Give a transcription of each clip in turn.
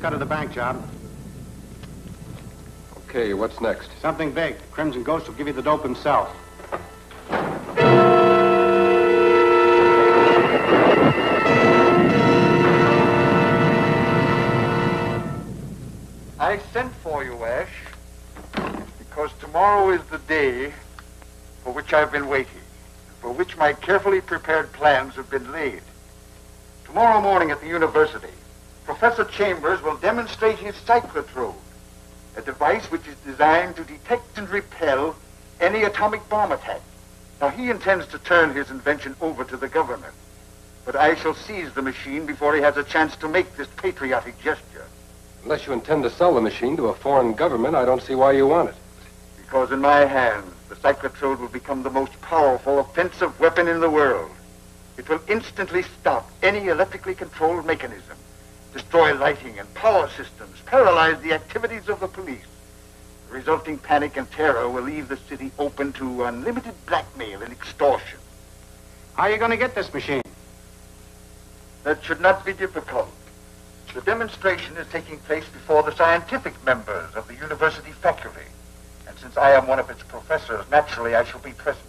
cut of the bank job. Okay, what's next? Something big. Crimson Ghost will give you the dope himself. I sent for you, Ash, because tomorrow is the day for which I've been waiting, for which my carefully prepared plans have been laid. Tomorrow morning at the university, Professor Chambers will demonstrate his cyclotrode, a device which is designed to detect and repel any atomic bomb attack. Now, he intends to turn his invention over to the government, but I shall seize the machine before he has a chance to make this patriotic gesture. Unless you intend to sell the machine to a foreign government, I don't see why you want it. Because in my hands, the cyclotrode will become the most powerful offensive weapon in the world. It will instantly stop any electrically controlled mechanism, destroy lighting and power systems, paralyze the activities of the police. The resulting panic and terror will leave the city open to unlimited blackmail and extortion. How are you going to get this machine? That should not be difficult. The demonstration is taking place before the scientific members of the university faculty. And since I am one of its professors, naturally I shall be present.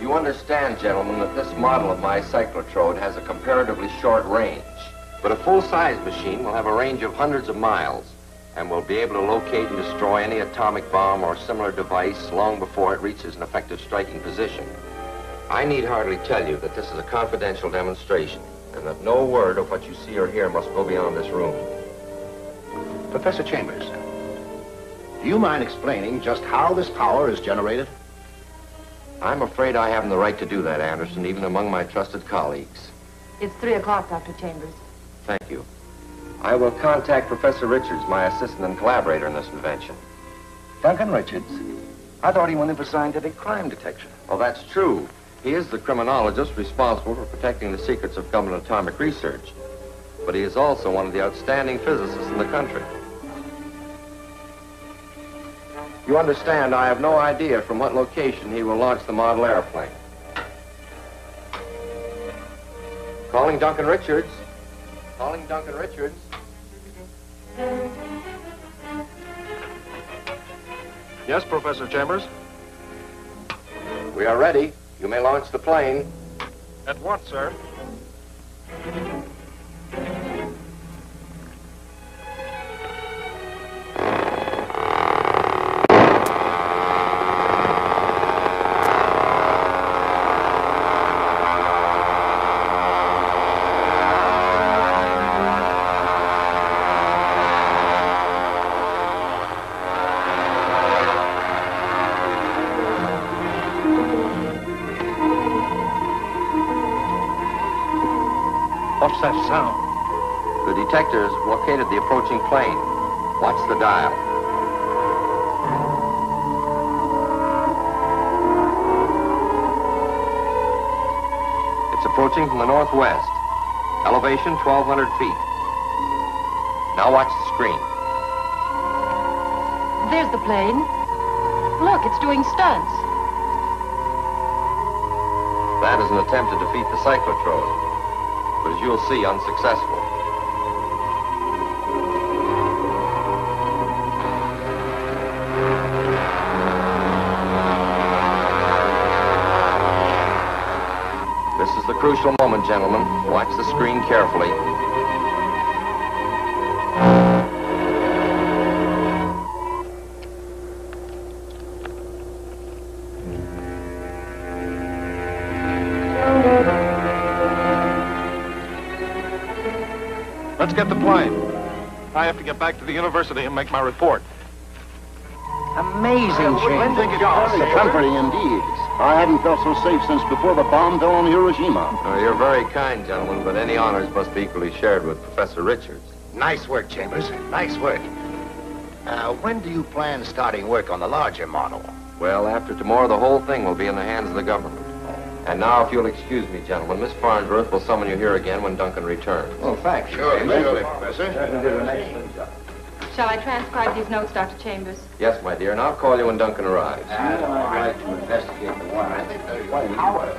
You understand, gentlemen, that this model of my cyclotrode has a comparatively short range. But a full-size machine will have a range of hundreds of miles and will be able to locate and destroy any atomic bomb or similar device long before it reaches an effective striking position. I need hardly tell you that this is a confidential demonstration and that no word of what you see or hear must go beyond this room. Professor Chambers, do you mind explaining just how this power is generated? I'm afraid I haven't the right to do that, Anderson, even among my trusted colleagues. It's 3 o'clock, Dr. Chambers. Thank you. I will contact Professor Richards, my assistant and collaborator in this invention. Duncan Richards? I thought he went in for scientific crime detection. Oh, that's true. He is the criminologist responsible for protecting the secrets of government atomic research. But he is also one of the outstanding physicists in the country. You understand, I have no idea from what location he will launch the model airplane. Calling Duncan Richards. Calling Duncan Richards. Yes, Professor Chambers? We are ready. You may launch the plane. At what, sir? What's that sound? The detector has located the approaching plane. Watch the dial. It's approaching from the northwest. Elevation 1,200 feet. Now watch the screen. There's the plane. Look, it's doing stunts. That is an attempt to defeat the cyclotrode, but as you'll see, unsuccessful. This is the crucial moment, gentlemen. Watch the screen carefully. Let's get the plane. I have to get back to the university and make my report. Amazing, Chambers. Comforting indeed. I hadn't felt so safe since before the bomb fell on Hiroshima. You're very kind, gentlemen, but any honors must be equally shared with Professor Richards. Nice work, Chambers. Nice work. When do you plan starting work on the larger model? Well, after tomorrow, the whole thing will be in the hands of the government. And now, if you'll excuse me, gentlemen, Miss Farnsworth will summon you here again when Duncan returns. Oh, thanks. Sure, Professor. Shall I transcribe these notes, Dr. Chambers? Yes, my dear, and I'll call you when Duncan arrives. I'd like to investigate the one. I think there's one power.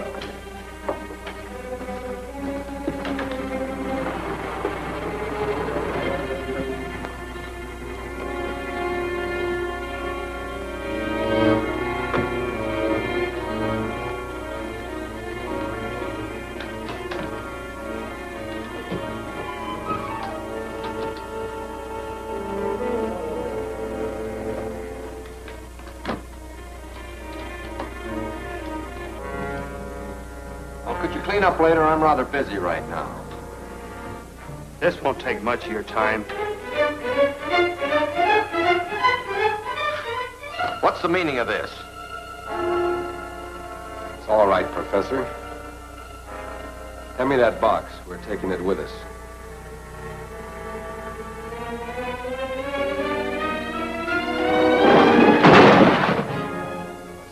Could you clean up later? I'm rather busy right now. This won't take much of your time. What's the meaning of this? It's all right, Professor. Hand me that box. We're taking it with us.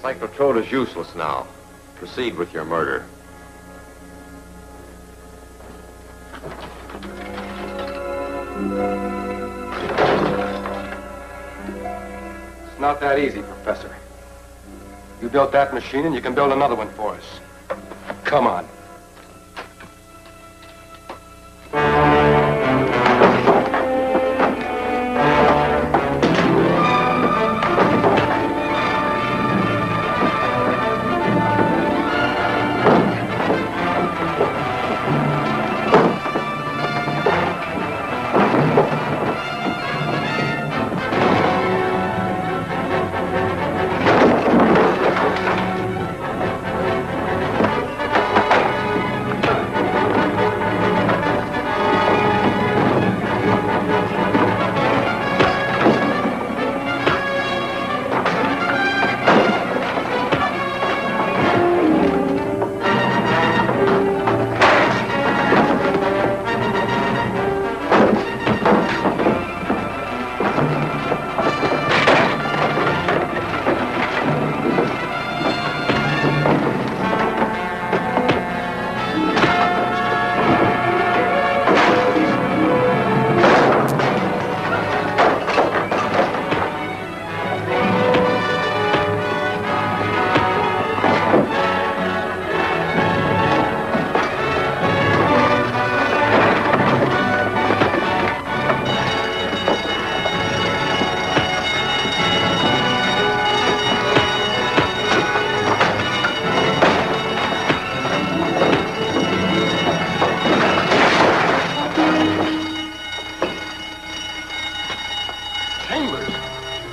Cyclotrode is useless now. Proceed with your murder. It's not that easy, Professor. You built that machine, and you can build another one for us. Come on.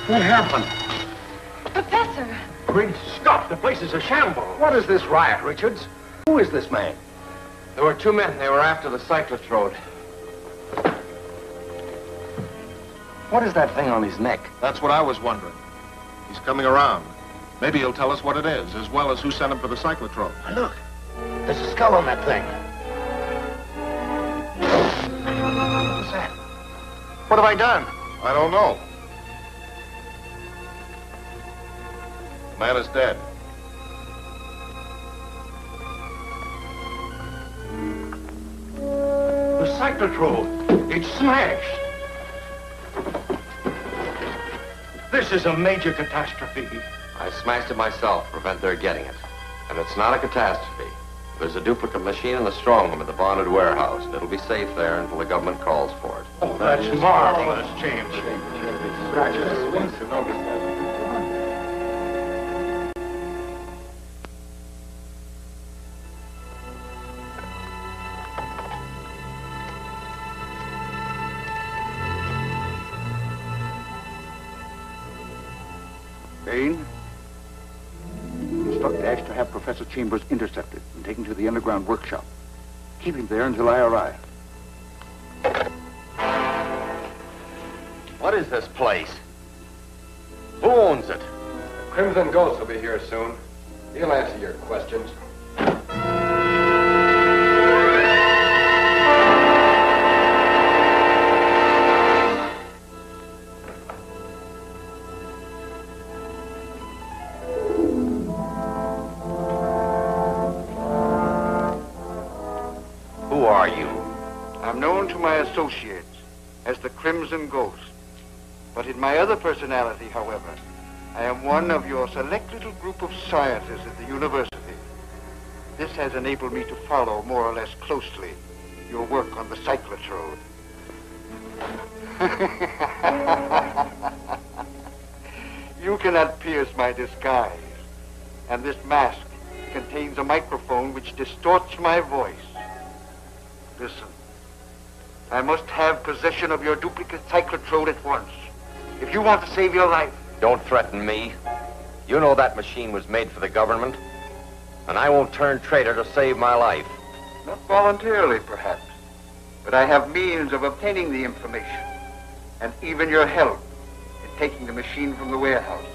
What happened? Professor! Great Scott, the place is a shambles. What is this riot, Richards? Who is this man? There were two men. They were after the Cyclotrode. What is that thing on his neck? That's what I was wondering. He's coming around. Maybe he'll tell us what it is, as well as who sent him for the cyclotrode. Look, there's a skull on that thing. What's that? What have I done? I don't know. The man is dead. The cyclotrode. It's smashed. This is a major catastrophe. I smashed it myself to prevent their getting it. And it's not a catastrophe. There's a duplicate machine in the strong room at the bonded warehouse. It'll be safe there until the government calls for it. Oh, that's marvelous, James. Bain, instruct Ash to have Professor Chambers intercepted and taken to the underground workshop. Keep him there until I arrive. What is this place? Who owns it? Crimson Ghost will be here soon. He'll answer your questions. I'm known to my associates as the Crimson Ghost. But in my other personality, however, I am one of your select little group of scientists at the university. This has enabled me to follow more or less closely your work on the cyclotrode. You cannot pierce my disguise, and this mask contains a microphone which distorts my voice. Listen, I must have possession of your duplicate cyclotrode at once, if you want to save your life. Don't threaten me. You know that machine was made for the government, and I won't turn traitor to save my life. Not voluntarily, perhaps, but I have means of obtaining the information, and even your help in taking the machine from the warehouse.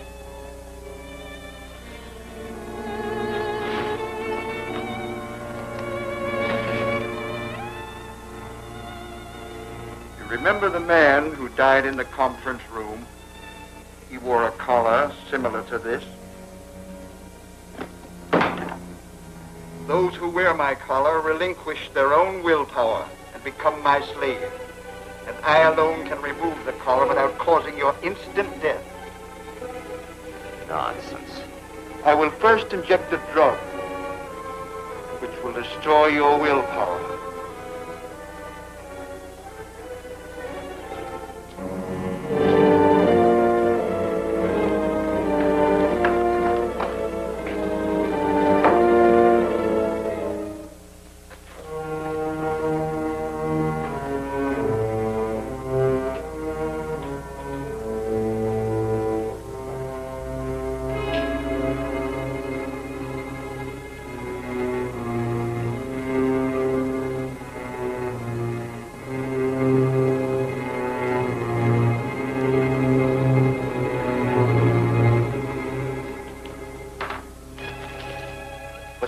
You remember the man who died in the conference room? He wore a collar similar to this. Those who wear my collar relinquish their own willpower and become my slave. And I alone can remove the collar without causing your instant death. Nonsense. I will first inject a drug which will destroy your willpower.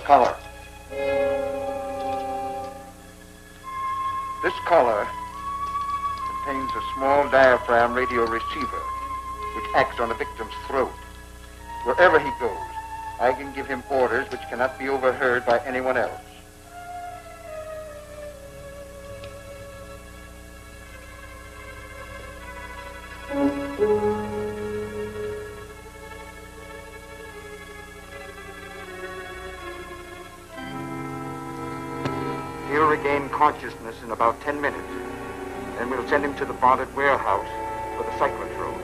Collar. This collar contains a small diaphragm radio receiver which acts on the victim's throat. Wherever he goes, I can give him orders which cannot be overheard by anyone else. He'll regain consciousness in about 10 minutes. Then we'll send him to the bonded warehouse for the cyclotrode.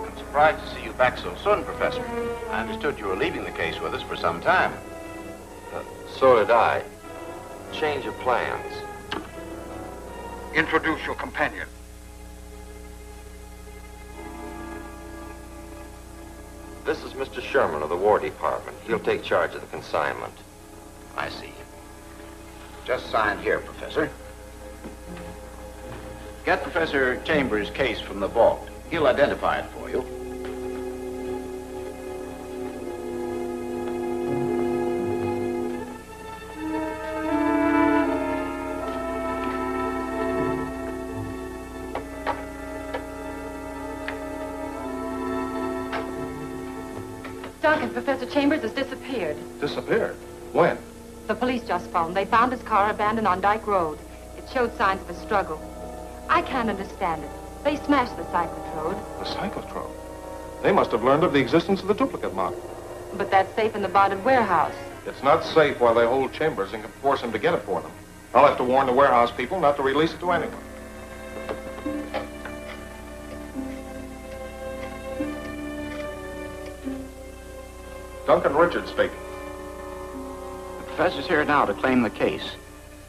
I'm surprised to see you back so soon, Professor. I understood you were leaving the case with us for some time. So did I. Change of plans. Introduce your companion. This is Mr. Sherman of the War Department. He'll take charge of the consignment. I see. Just sign here, Professor. Get Professor Chambers' case from the vault. He'll identify it for you. Duncan, Professor Chambers has disappeared. Disappeared? When? The police just phoned. They found his car abandoned on Dyke Road. It showed signs of a struggle. I can't understand it. They smashed the cyclotrode. The cyclotrode? They must have learned of the existence of the duplicate model. But that's safe in the bonded warehouse. It's not safe while they hold Chambers and can force him to get it for them. I'll have to warn the warehouse people not to release it to anyone. Duncan Richards speaking. The professor's here now to claim the case,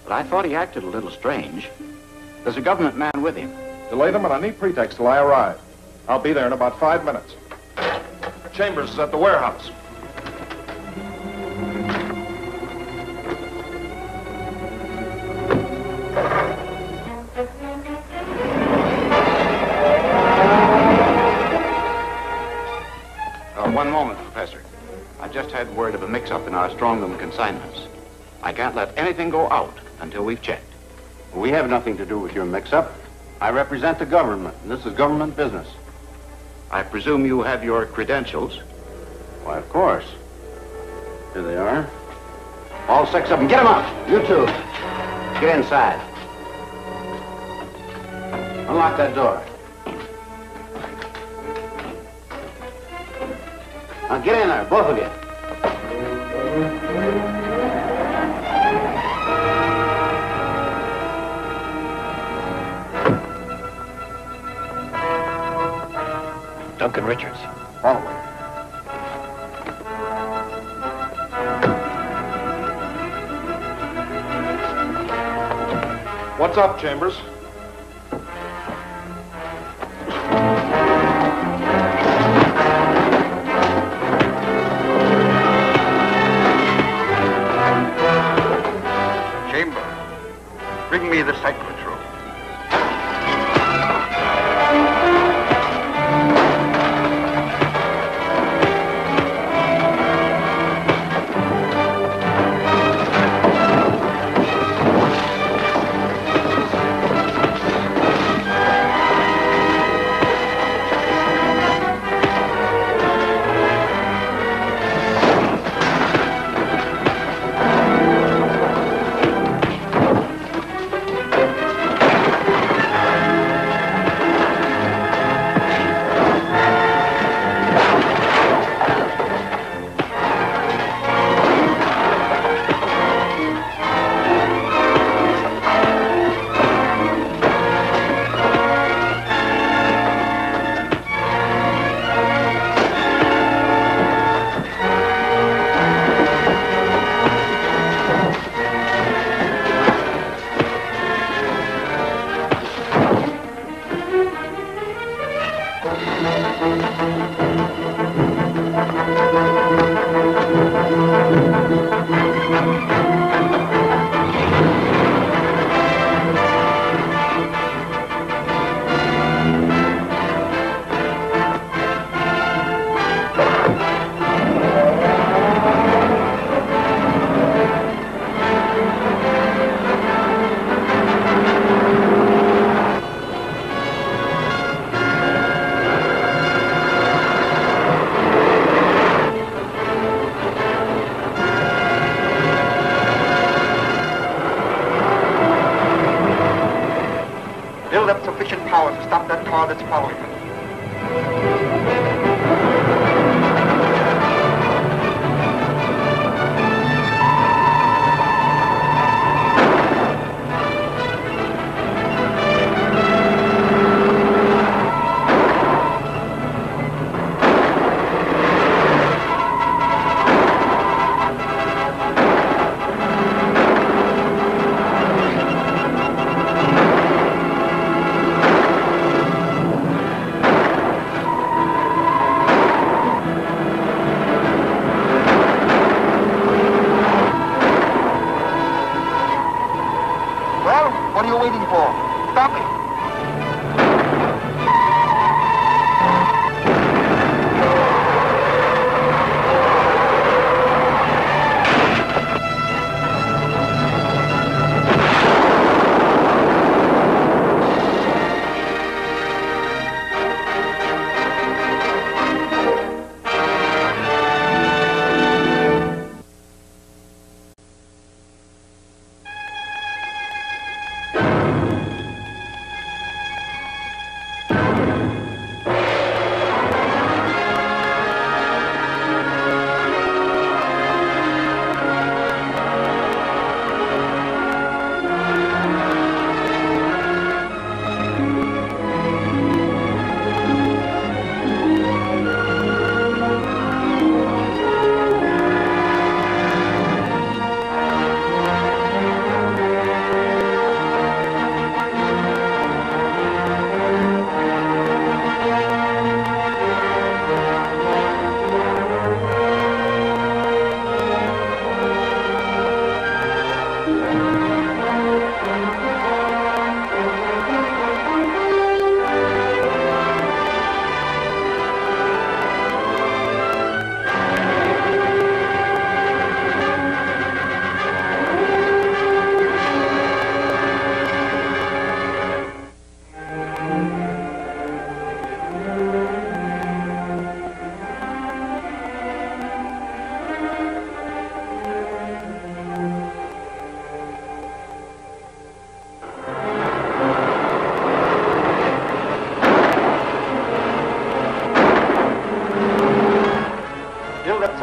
but I thought he acted a little strange. There's a government man with him. Delay them on any pretext till I arrive. I'll be there in about 5 minutes. Chambers is at the warehouse. One moment, Professor. I just had word of a mix-up in our strongroom consignments. I can't let anything go out until we've checked. We have nothing to do with your mix-up. I represent the government, and this is government business. I presume you have your credentials? Why, of course. Here they are. All 6 of them. Get them out. You two. Get inside. Unlock that door. Now get in there, both of you. Duncan Richards. Follow. What's up, Chambers? Chamber, bring me the cyclotron. Build up sufficient power to stop that car that's following us.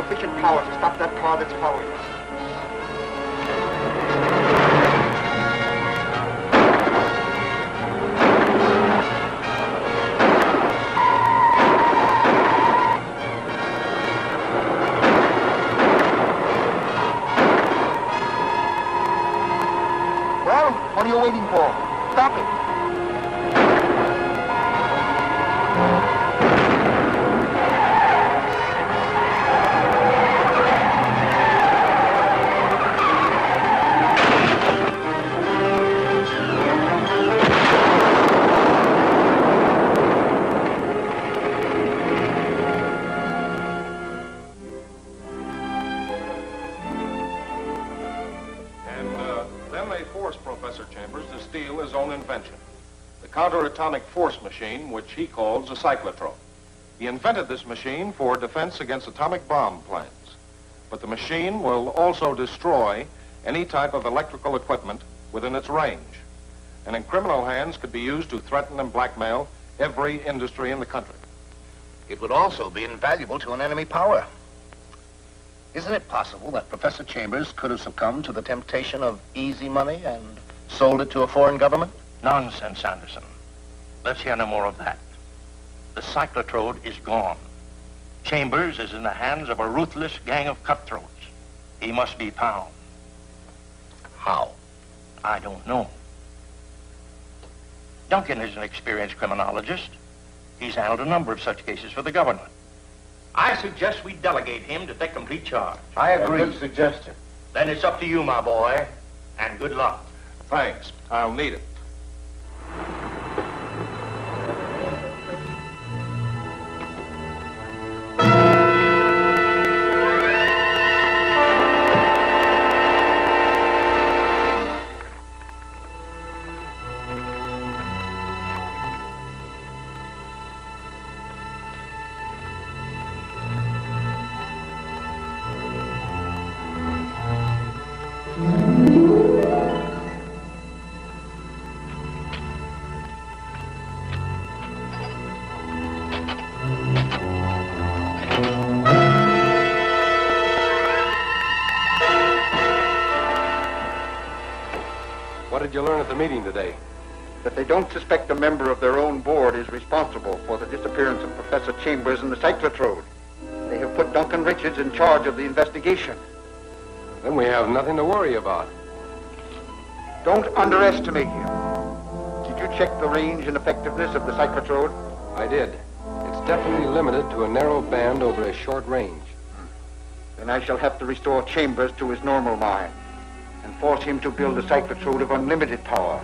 sufficient power to stop that car that's following us. Well, what are you waiting for? Stop it. Professor Chambers to steal his own invention, the counter-atomic force machine, which he calls a cyclotron. He invented this machine for defense against atomic bomb plans. But the machine will also destroy any type of electrical equipment within its range, and in criminal hands could be used to threaten and blackmail every industry in the country. It would also be invaluable to an enemy power. Isn't it possible that Professor Chambers could have succumbed to the temptation of easy money and sold it to a foreign government? Nonsense, Anderson. Let's hear no more of that. The cyclotrode is gone. Chambers is in the hands of a ruthless gang of cutthroats. He must be found. How? I don't know. Duncan is an experienced criminologist. He's handled a number of such cases for the government. I suggest we delegate him to take complete charge. I agree. Good suggestion. Then it's up to you, my boy, and good luck. Thanks. I'll need it. What did you learn at the meeting today? That they don't suspect a member of their own board is responsible for the disappearance of Professor Chambers and the cyclotrode. They have put Duncan Richards in charge of the investigation. Then we have nothing to worry about. Don't underestimate him. Did you check the range and effectiveness of the cyclotrode? I did. It's definitely limited to a narrow band over a short range. Then I shall have to restore Chambers to his normal mind and force him to build a cyclotrode of unlimited power.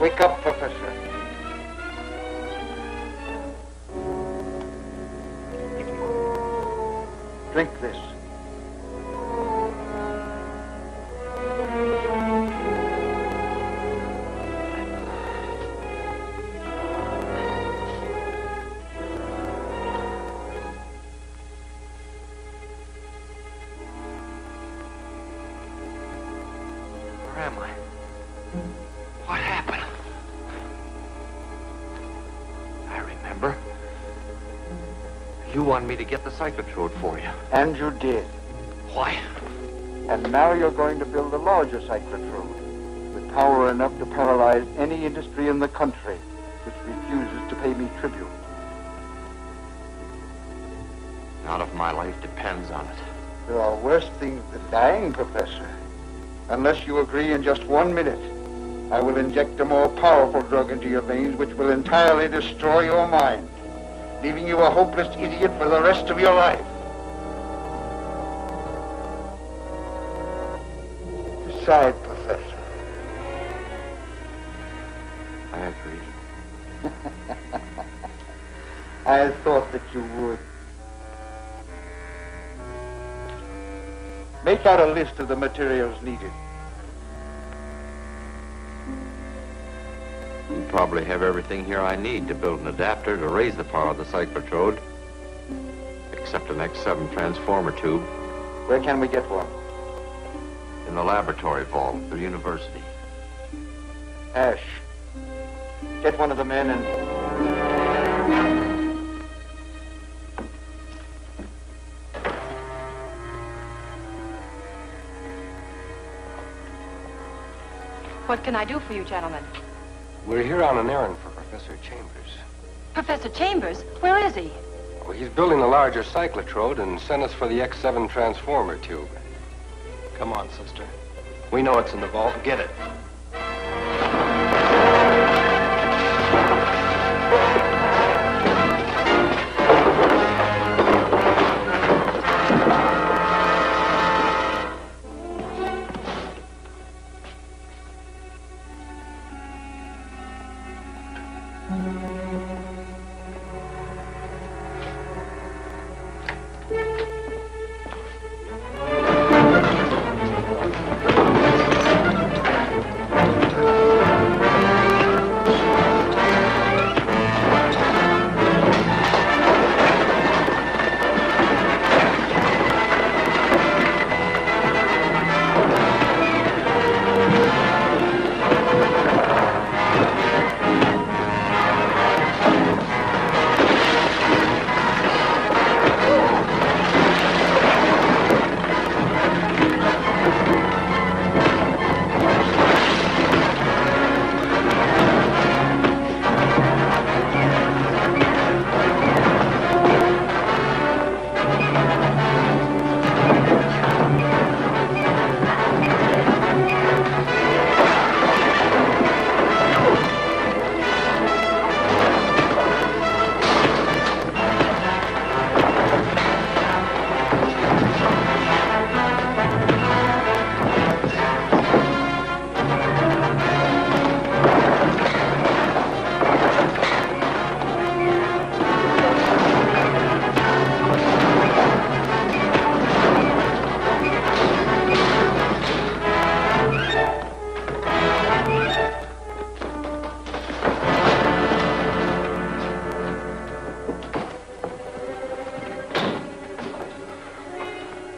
Wake up, Professor. Drink this. Where am I? What happened? I remember. You wanted me to get the cyclotrode for you. And you did. Why? And now you're going to build a larger cyclotrode with power enough to paralyze any industry in the country which refuses to pay me tribute. Not if my life depends on it. There are worse things than dying, Professor. Unless you agree in just 1 minute, I will inject a more powerful drug into your veins which will entirely destroy your mind, leaving you a hopeless idiot for the rest of your life. Decide, Professor. I agree. I thought that you would. Make out a list of the materials needed. You probably have everything here I need to build an adapter to raise the power of the cyclotrode, except an X7 transformer tube. Where can we get one? the laboratory vault of the university. Ash, get one of the men and... What can I do for you, gentlemen? We're here on an errand for Professor Chambers. Professor Chambers? Where is he? Well, he's building a larger cyclotrode and sent us for the X7 transformer tube. Come on, sister. We know it's in the vault. Get it.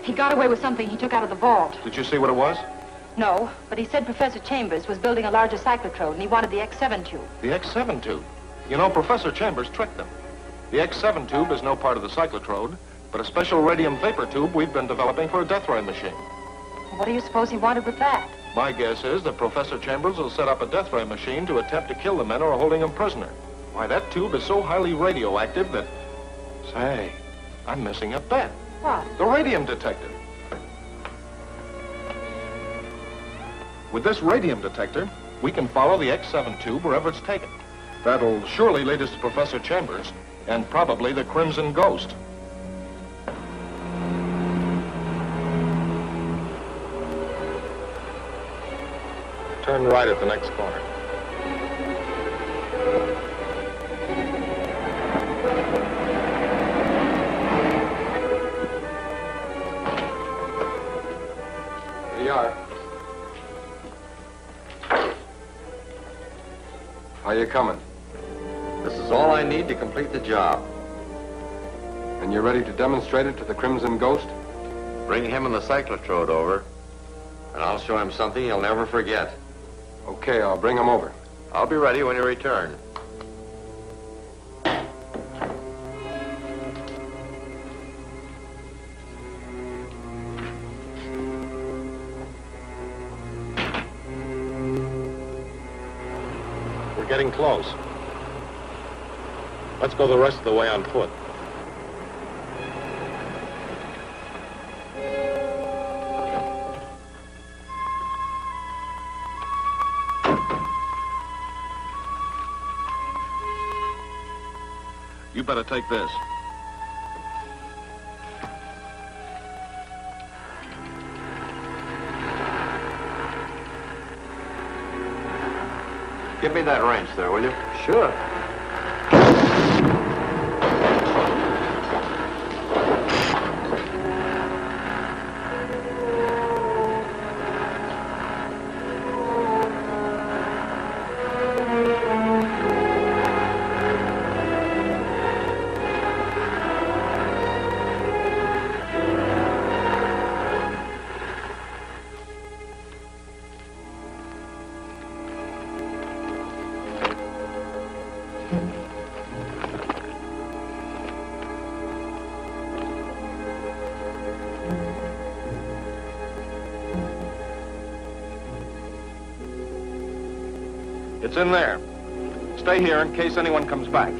He got away with something he took out of the vault. Did you see what it was? No, but he said Professor Chambers was building a larger cyclotrode, and he wanted the X7 tube. The X7 tube. You know, Professor Chambers tricked them. The X7 tube is no part of the cyclotrode, but a special radium vapor tube we've been developing for a death ray machine. What do you suppose he wanted with that? My guess is that Professor Chambers will set up a death ray machine to attempt to kill the men who are holding him prisoner. Why, that tube is so highly radioactive that... Say, I'm missing a bet. What? The radium detector. With this radium detector, we can follow the X7 tube wherever it's taken. That'll surely lead us to Professor Chambers, and probably the Crimson Ghost. Turn right at the next corner. Here you are. How you coming? This is all I need to complete the job. And you're ready to demonstrate it to the Crimson Ghost? Bring him and the cyclotrode over, and I'll show him something he'll never forget. Okay, I'll bring him over. I'll be ready when you return. We're getting close. Let's go the rest of the way on foot. You better take this. Give me that wrench there, will you? Sure. It's in there. Stay here in case anyone comes back.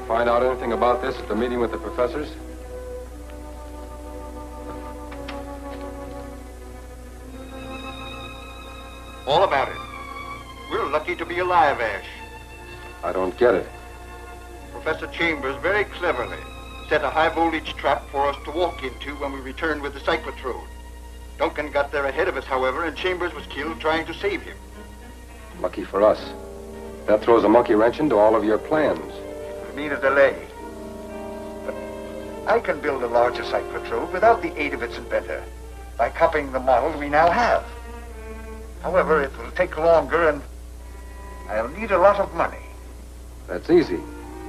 Find out anything about this at the meeting with the professors? All about it. We're lucky to be alive, Ash. I don't get it. Professor Chambers very cleverly set a high-voltage trap for us to walk into when we returned with the cyclotrode. Duncan got there ahead of us, however, and Chambers was killed trying to save him. Lucky for us. That throws a monkey wrench into all of your plans. It will mean a delay. But I can build a larger cyclotron without the aid of its inventor, by copying the model we now have. However, it will take longer, and I'll need a lot of money. That's easy.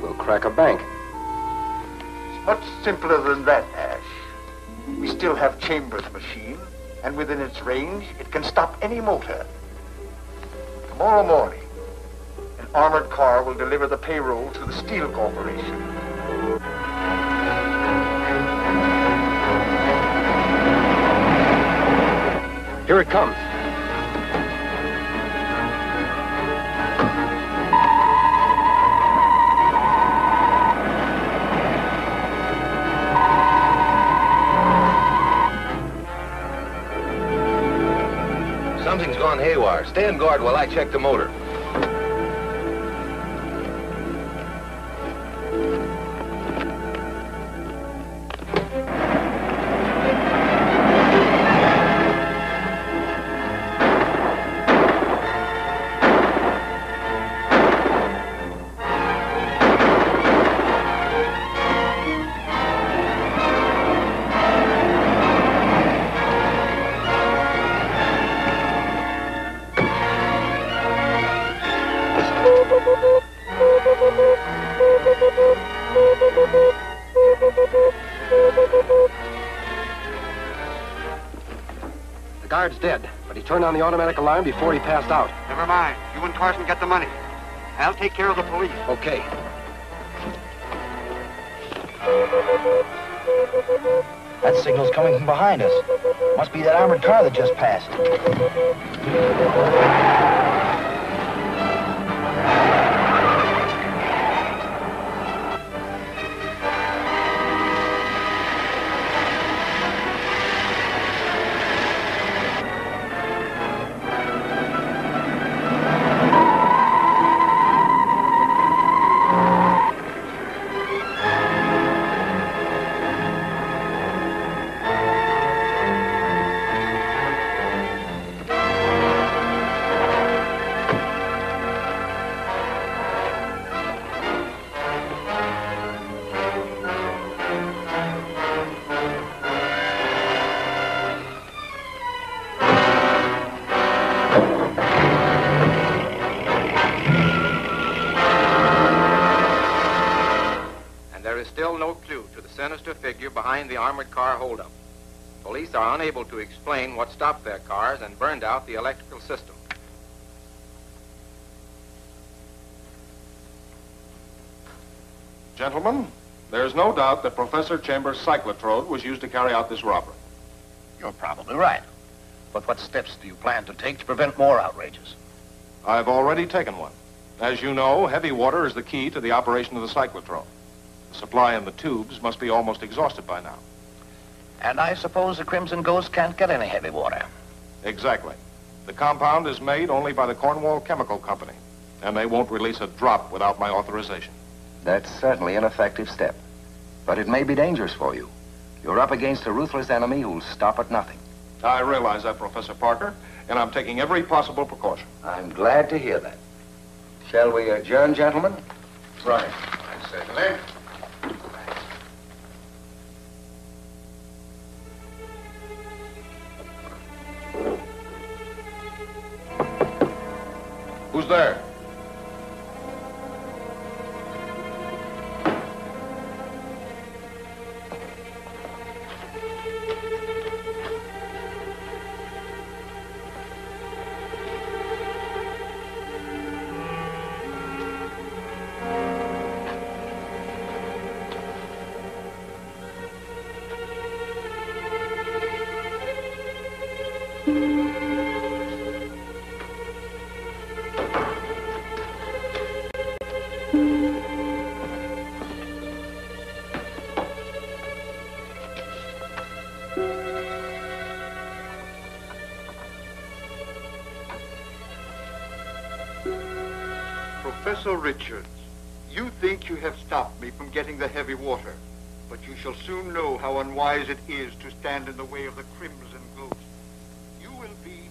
We'll crack a bank. It's much simpler than that, Ash. We still have Chambers' machine, and within its range, it can stop any motor. Tomorrow morning, an armored car will deliver the payroll to the Steel Corporation. Here it comes. Something's gone haywire. Stay on guard while I check the motor. The guard's dead, but he turned on the automatic alarm before he passed out. Never mind. You and Carson get the money. I'll take care of the police. Okay. That signal's coming from behind us. Must be that armored car that just passed. Sinister figure behind the armored car holdup. Police are unable to explain what stopped their cars and burned out the electrical system. Gentlemen, there's no doubt that Professor Chambers' cyclotrode was used to carry out this robbery. You're probably right. But what steps do you plan to take to prevent more outrages? I've already taken one. As you know, heavy water is the key to the operation of the cyclotrode. The supply in the tubes must be almost exhausted by now. And I suppose the Crimson Ghost can't get any heavy water. Exactly. The compound is made only by the Cornwall Chemical Company, and they won't release a drop without my authorization. That's certainly an effective step. But it may be dangerous for you. You're up against a ruthless enemy who'll stop at nothing. I realize that, Professor Parker, and I'm taking every possible precaution. I'm glad to hear that. Shall we adjourn, gentlemen? Right. Certainly. Who's there? Professor Richards, you think you have stopped me from getting the heavy water, but you shall soon know how unwise it is to stand in the way of the Crimson Ghost. You will be...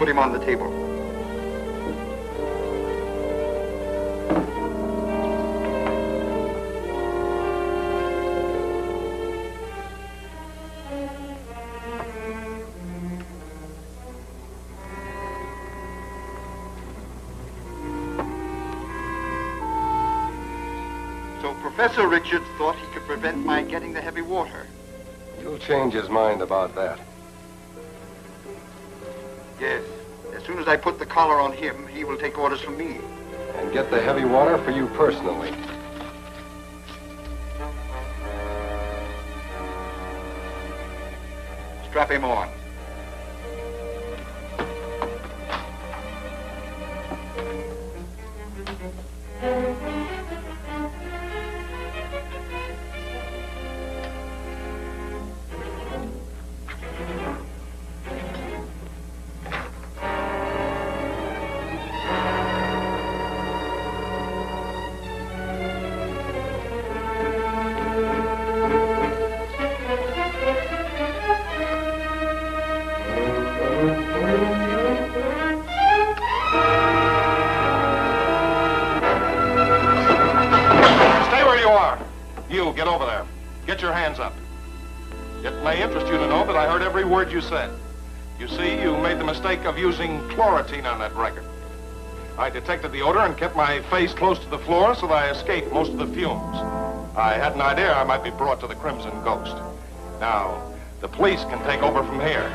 put him on the table. So Professor Richards thought he could prevent my getting the heavy water. You'll change his mind about that. Yes. As soon as I put the collar on him, he will take orders from me. And get the heavy water for you personally. Strap him on. You, get over there. Get your hands up. It may interest you to know that I heard every word you said. You see, you made the mistake of using chlorotine on that record. I detected the odor and kept my face close to the floor so that I escaped most of the fumes. I had an idea I might be brought to the Crimson Ghost. Now, the police can take over from here.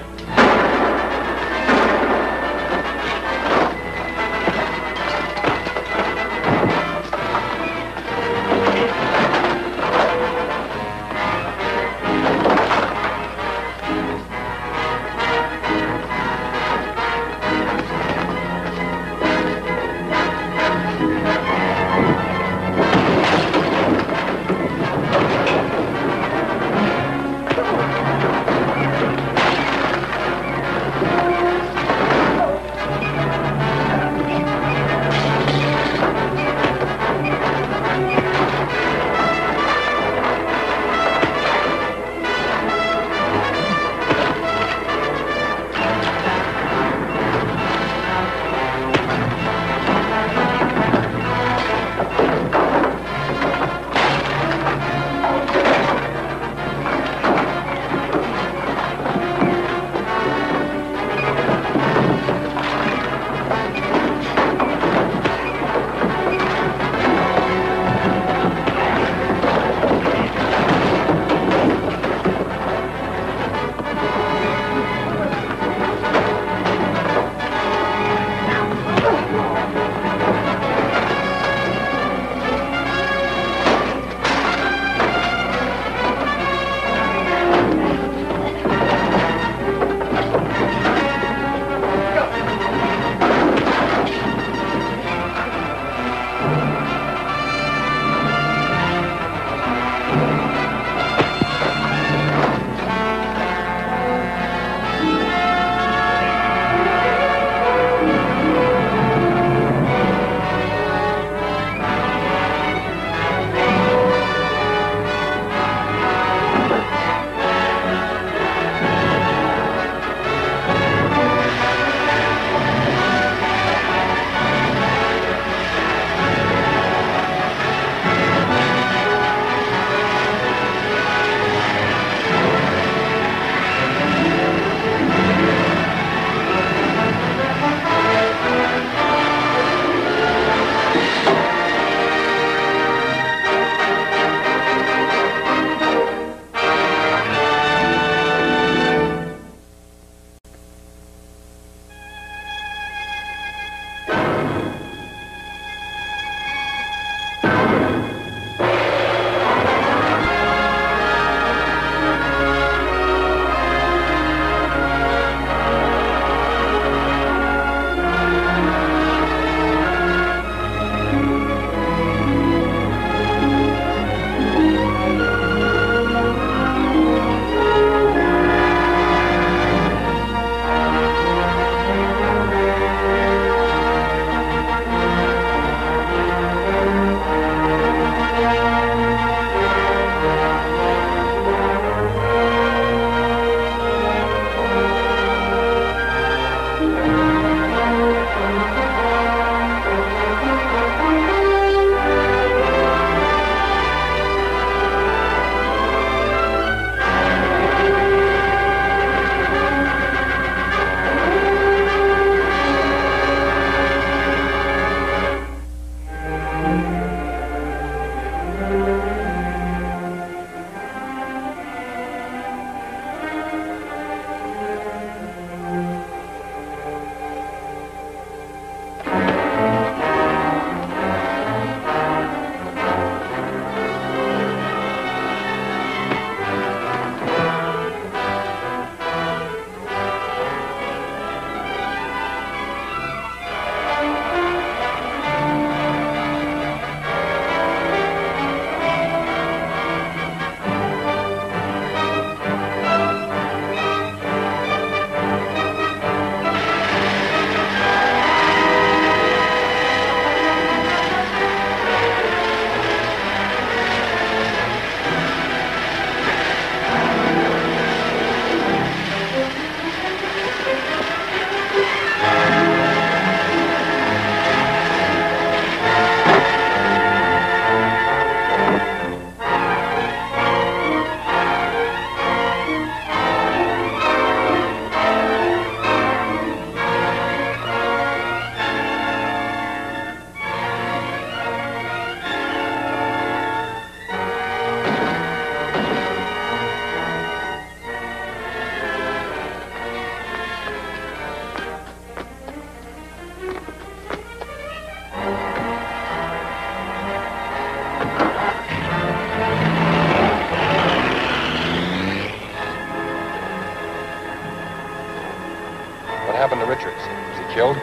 Richards? Was he killed?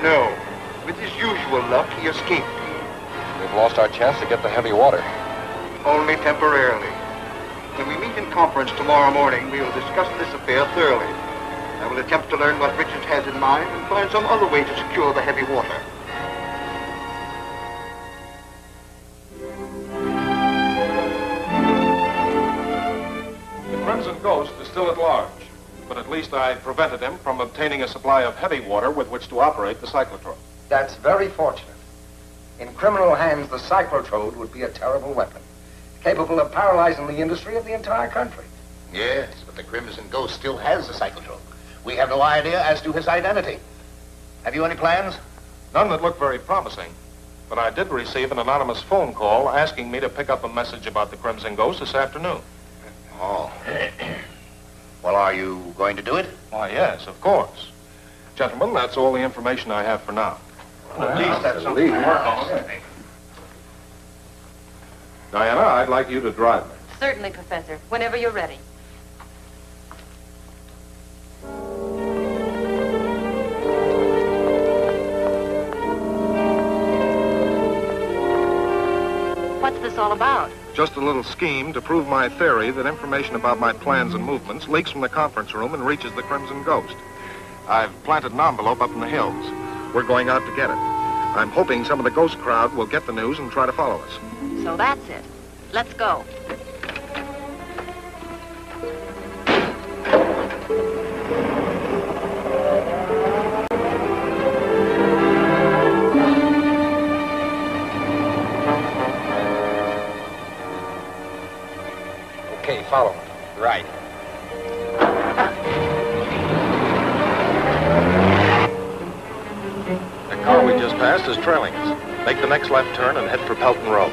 No. With his usual luck, he escaped. We've lost our chance to get the heavy water. Only temporarily. When we meet in conference tomorrow morning, we will discuss this affair thoroughly. I will attempt to learn what Richards has in mind and find some other way to secure the heavy water. The Crimson Ghost is still at large, but at least I prevented him from obtaining a supply of heavy water with which to operate the cyclotron. That's very fortunate. In criminal hands, the cyclotrode would be a terrible weapon, capable of paralyzing the industry of the entire country. Yes, but the Crimson Ghost still has the cyclotrode. We have no idea as to his identity. Have you any plans? None that look very promising, but I did receive an anonymous phone call asking me to pick up a message about the Crimson Ghost this afternoon. Oh. Well, are you going to do it? Why, yes, of course. Gentlemen, that's all the information I have for now. Well, at least that's something to work on. Diana, I'd like you to drive me. Certainly, Professor, whenever you're ready. What's this all about? Just a little scheme to prove my theory that information about my plans and movements leaks from the conference room and reaches the Crimson Ghost. I've planted an envelope up in the hills. We're going out to get it. I'm hoping some of the ghost crowd will get the news and try to follow us. So that's it. Let's go. Okay, follow me. Right. The car we just passed is trailing us. Make the next left turn and head for Pelton Road.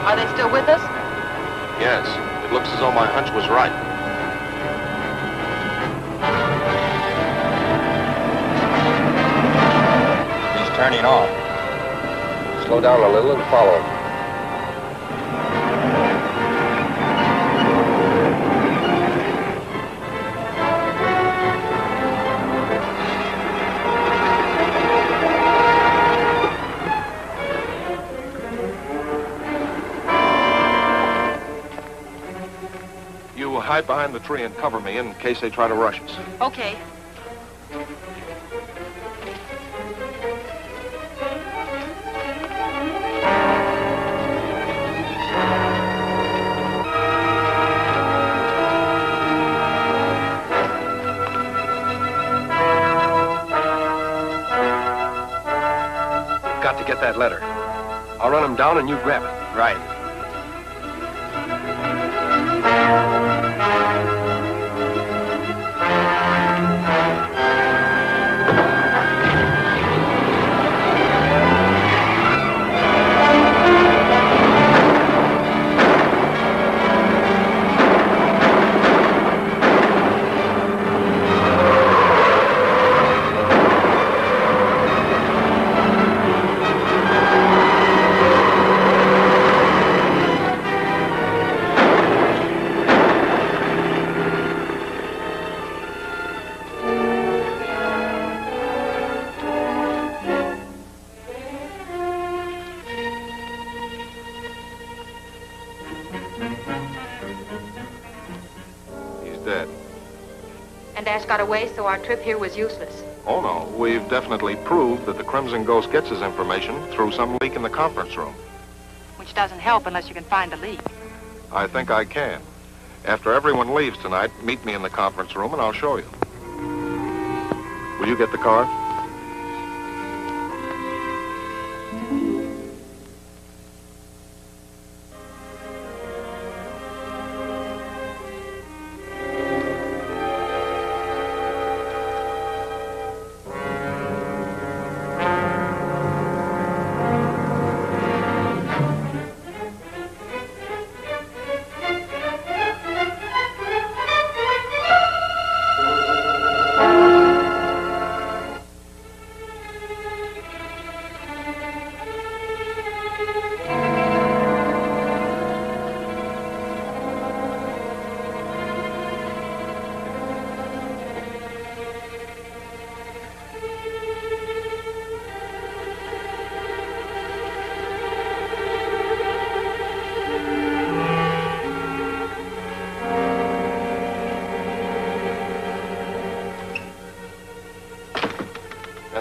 Are they still with us? Yes, it looks as though my hunch was right. He's turning off. Slow down a little and follow him. You hide behind the tree and cover me in case they try to rush us. Okay. Got to get that letter. I'll run him down and you grab it. Right. Dead. And Ash got away, so our trip here was useless. Oh, no. We've definitely proved that the Crimson Ghost gets his information through some leak in the conference room. Which doesn't help unless you can find the leak. I think I can. After everyone leaves tonight, meet me in the conference room and I'll show you. Will you get the car?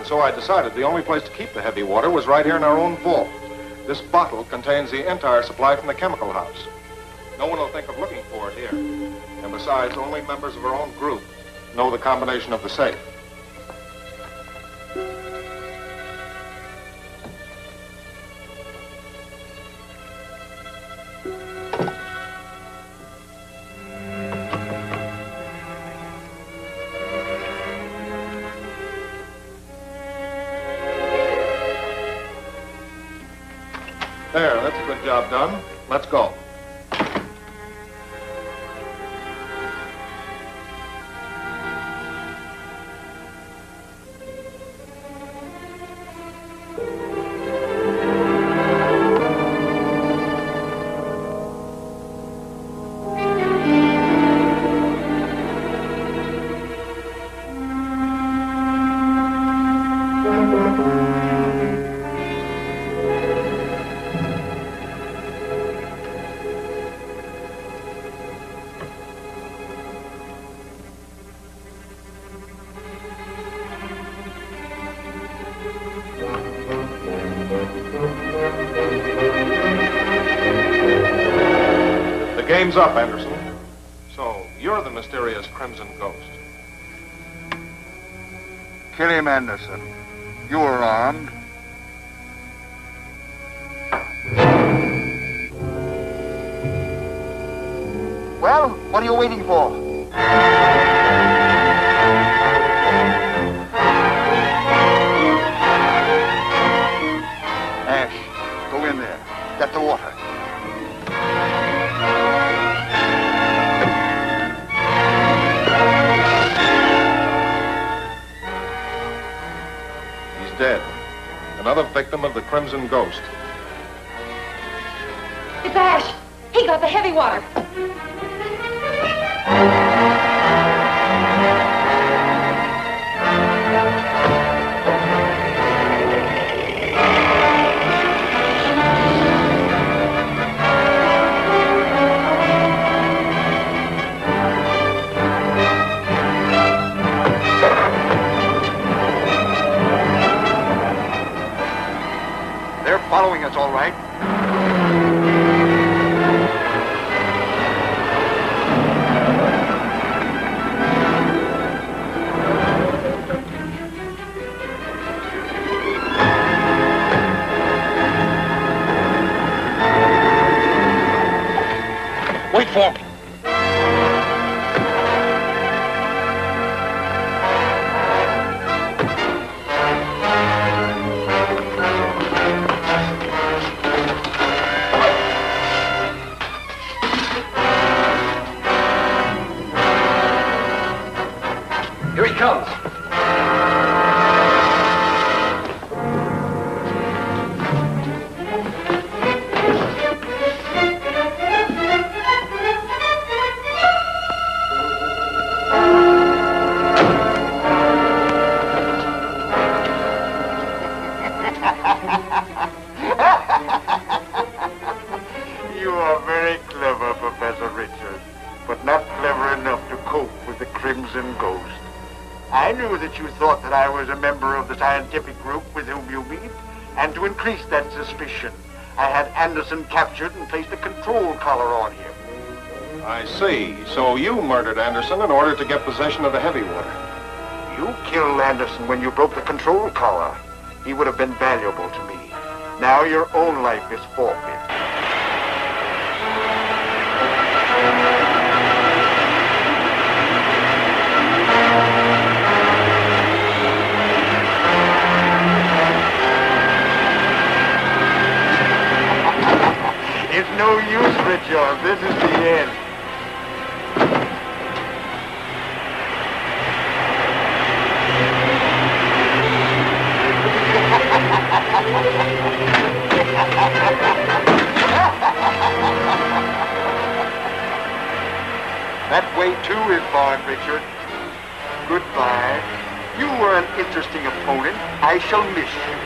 And so I decided the only place to keep the heavy water was right here in our own vault. This bottle contains the entire supply from the chemical house. No one will think of looking for it here. And besides, only members of our own group know the combination of the safe. There, that's a good job done. Let's go. The game's up, Anderson. So, you're the mysterious Crimson Ghost. Kill him, Anderson. You are armed. Well, what are you waiting for? Ash, go in there. Get the water. He's dead. Another victim of the Crimson Ghost. It's Ash. He got the heavy water. They're following us, all right. Wait for me. Here he comes. You are very clever, Professor Richard, but not clever enough to cope with the Crimson Ghost. I knew that you thought that I was a member of the scientific group with whom you meet, and to increase that suspicion, I had Anderson captured and placed a control collar on him. I see. So you murdered Anderson in order to get possession of the heavy water. You killed Anderson when you broke the control collar. He would have been valuable to me. Now your own life is forfeit. It's no use, Richard. This is the end. That way, too, is barred, Richard. Goodbye. You were an interesting opponent. I shall miss you.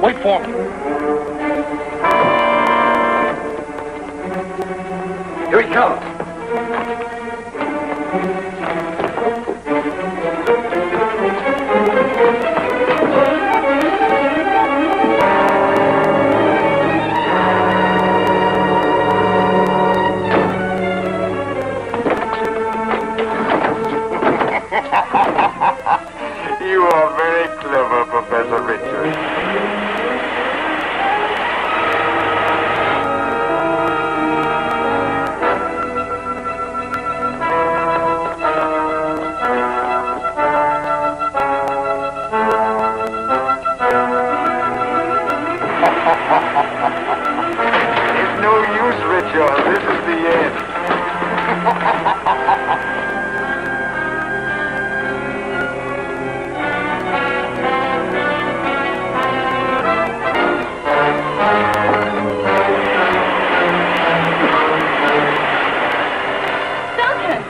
Wait for me. Here he comes. You are very clever, Professor Richards. It's no use, Richard. This is the end.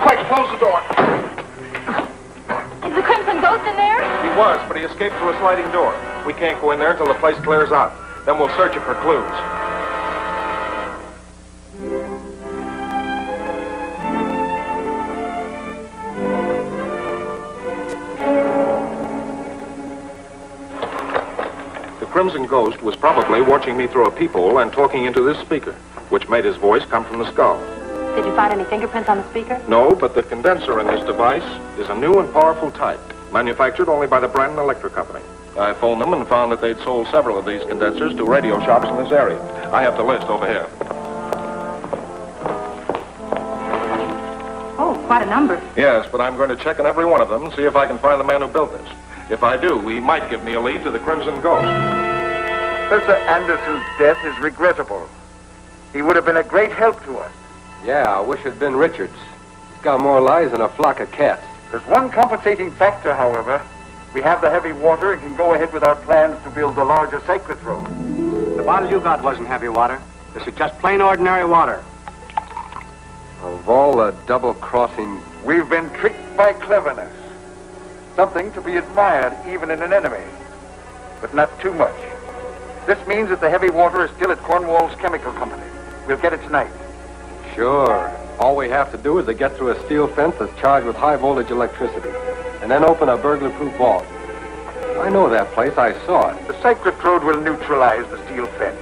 Quick, close the door. Is the Crimson Ghost in there? He was, but he escaped through a sliding door. We can't go in there until the place clears out. Then we'll search it for clues. The Crimson Ghost was probably watching me through a peephole and talking into this speaker, which made his voice come from the skull. Did you find any fingerprints on the speaker? No, but the condenser in this device is a new and powerful type, manufactured only by the Brandon Electric Company. I phoned them and found that they'd sold several of these condensers to radio shops in this area. I have the list over here. Oh, quite a number. Yes, but I'm going to check on every one of them and see if I can find the man who built this. If I do, he might give me a lead to the Crimson Ghost. Professor Anderson's death is regrettable. He would have been a great help to us. Yeah, I wish it'd been Richards. He's got more lies than a flock of cats. There's one compensating factor, however. We have the heavy water and can go ahead with our plans to build the larger cyclotron. The bottle you got wasn't heavy water. This is just plain ordinary water. Of all the double-crossing... We've been tricked by cleverness. Something to be admired even in an enemy. But not too much. This means that the heavy water is still at Cornwall's Chemical Company. We'll get it tonight. Sure. All we have to do is to get through a steel fence that's charged with high-voltage electricity, and then open a burglar-proof vault. I know that place. I saw it. The cyclotrode will neutralize the steel fence.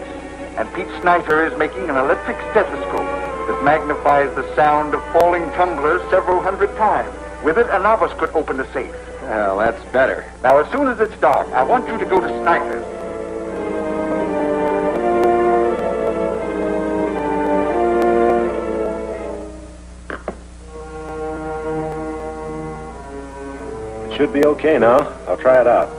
And Pete Snyder is making an electric stethoscope that magnifies the sound of falling tumblers several hundred times. With it, a novice could open the safe. Well, that's better. Now, as soon as it's dark, I want you to go to Snyder's. Should be okay now. I'll try it out.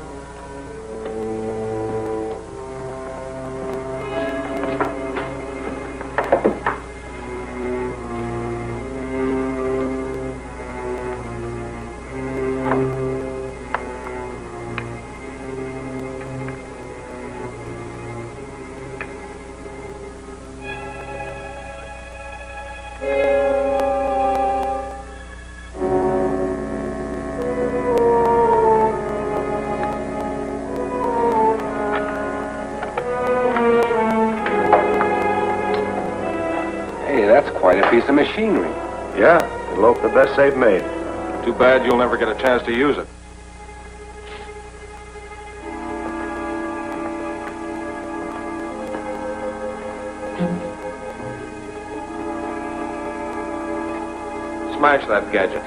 Piece of machinery. Yeah, it'll open the best safe made. Too bad you'll never get a chance to use it. Smash that gadget.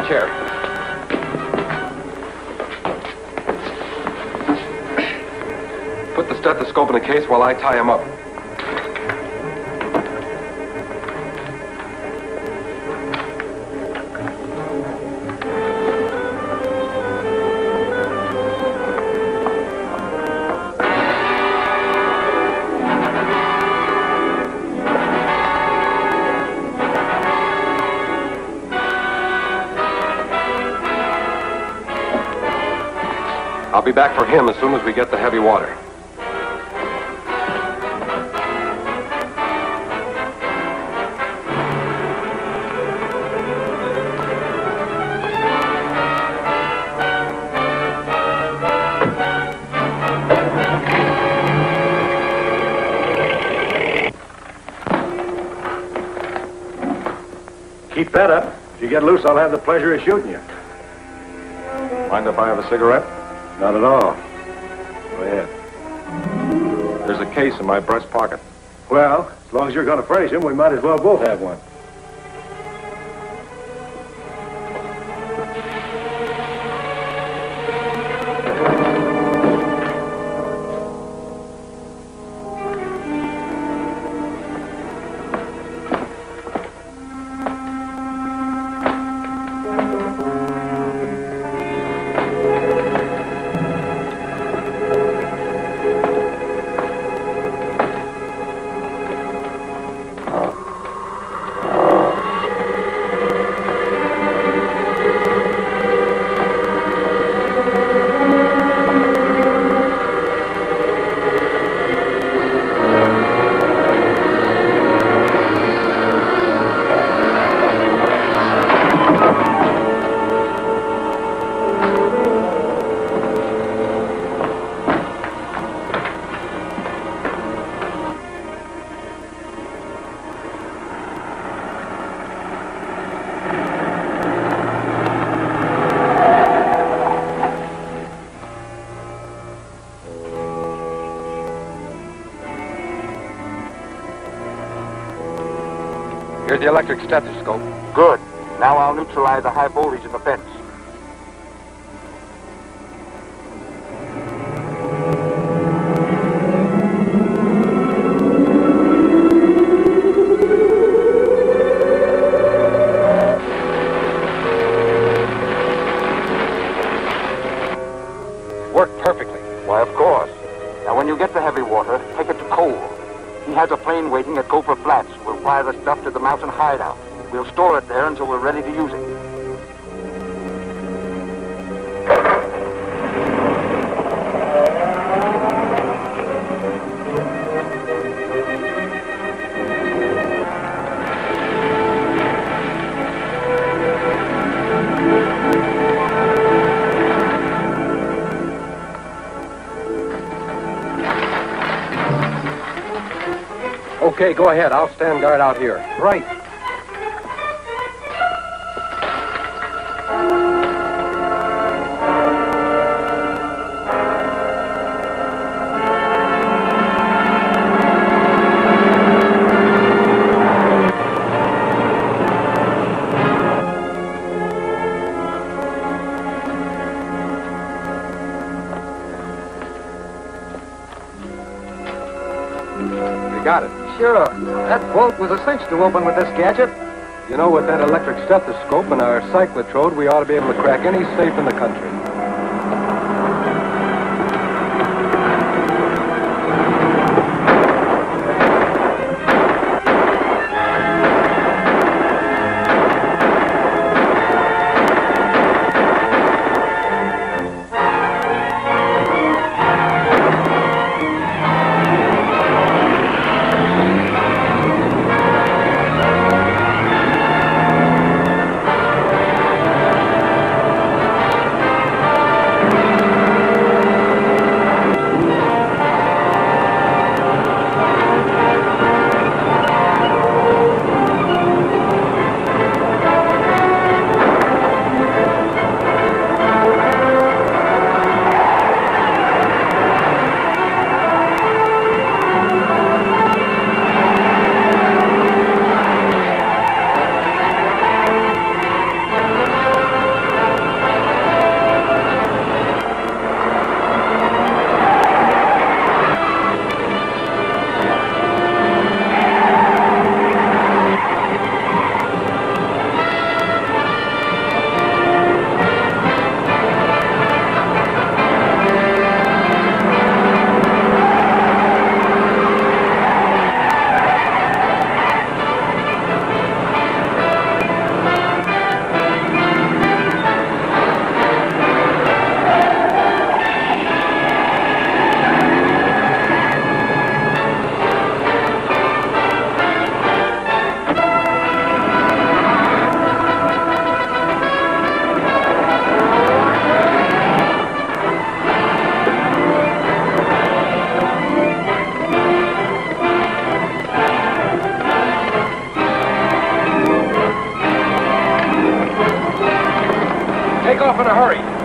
chair. Put the stethoscope in the case while I tie him up. I'll be back for him as soon as we get the heavy water. Keep that up. If you get loose, I'll have the pleasure of shooting you. Mind if I have a cigarette? Not at all. Go ahead. There's a case in my breast pocket. Well, as long as you're going to furnish him, we might as well both have one. Here's the electric stethoscope. Good. Now I'll neutralize the high voltage in the fence. Worked perfectly. Why, of course. Now, when you get the heavy water, take it to Cole. He has a plane waiting at Gopher Flats. We'll fly the stuff to the mountain hideout. We'll store it there until we're ready to use it. Okay, go ahead. I'll stand guard out here. Right. Got it. Sure. That bolt was a cinch to open with this gadget. You know, with that electric stethoscope and our cyclotrode, we ought to be able to crack any safe in the country. Take off in a hurry.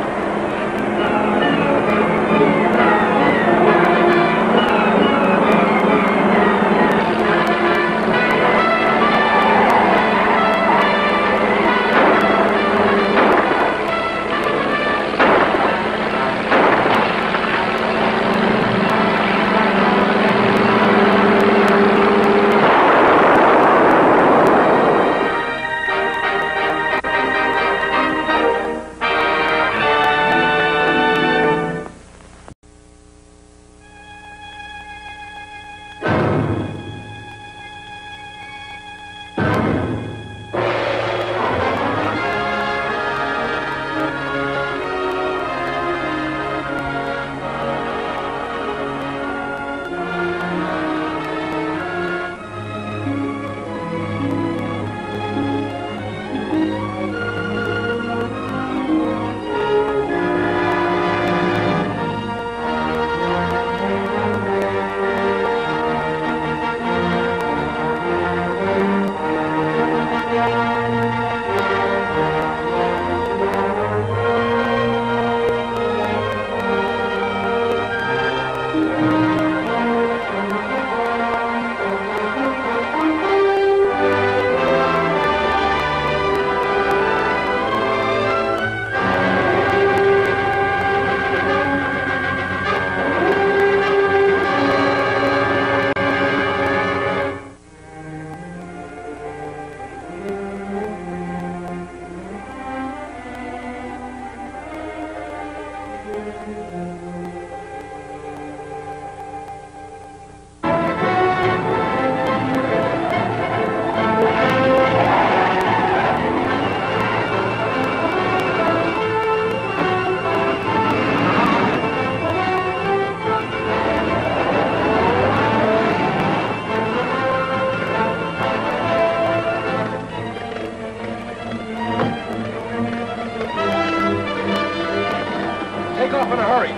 Take off in a hurry.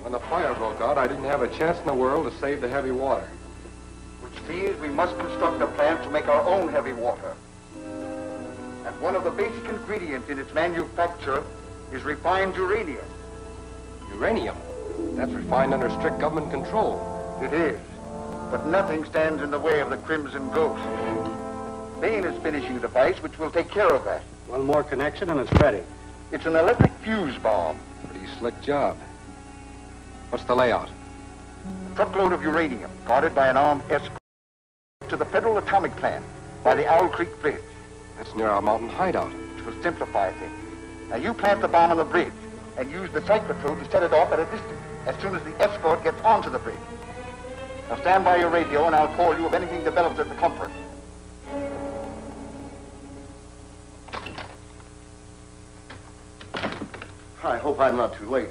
When the fire broke out, I didn't have a chance in the world to save the heavy water. Which means we must construct a plant to make our own heavy water. And one of the basic ingredients in its manufacture is refined uranium. Uranium? That's refined under strict government control. It is. But nothing stands in the way of the Crimson Ghost. Bain is finishing a device which will take care of that. One more connection and it's ready. It's an electric fuse bomb. Pretty slick job. What's the layout? A truckload of uranium guarded by an armed escort to the Federal Atomic Plant by the Owl Creek Bridge. That's near our mountain hideout. Which will simplify things. Now you plant the bomb on the bridge and use the cyclotron to set it off at a distance as soon as the escort gets onto the bridge. Now stand by your radio and I'll call you if anything develops at the conference. I hope I'm not too late.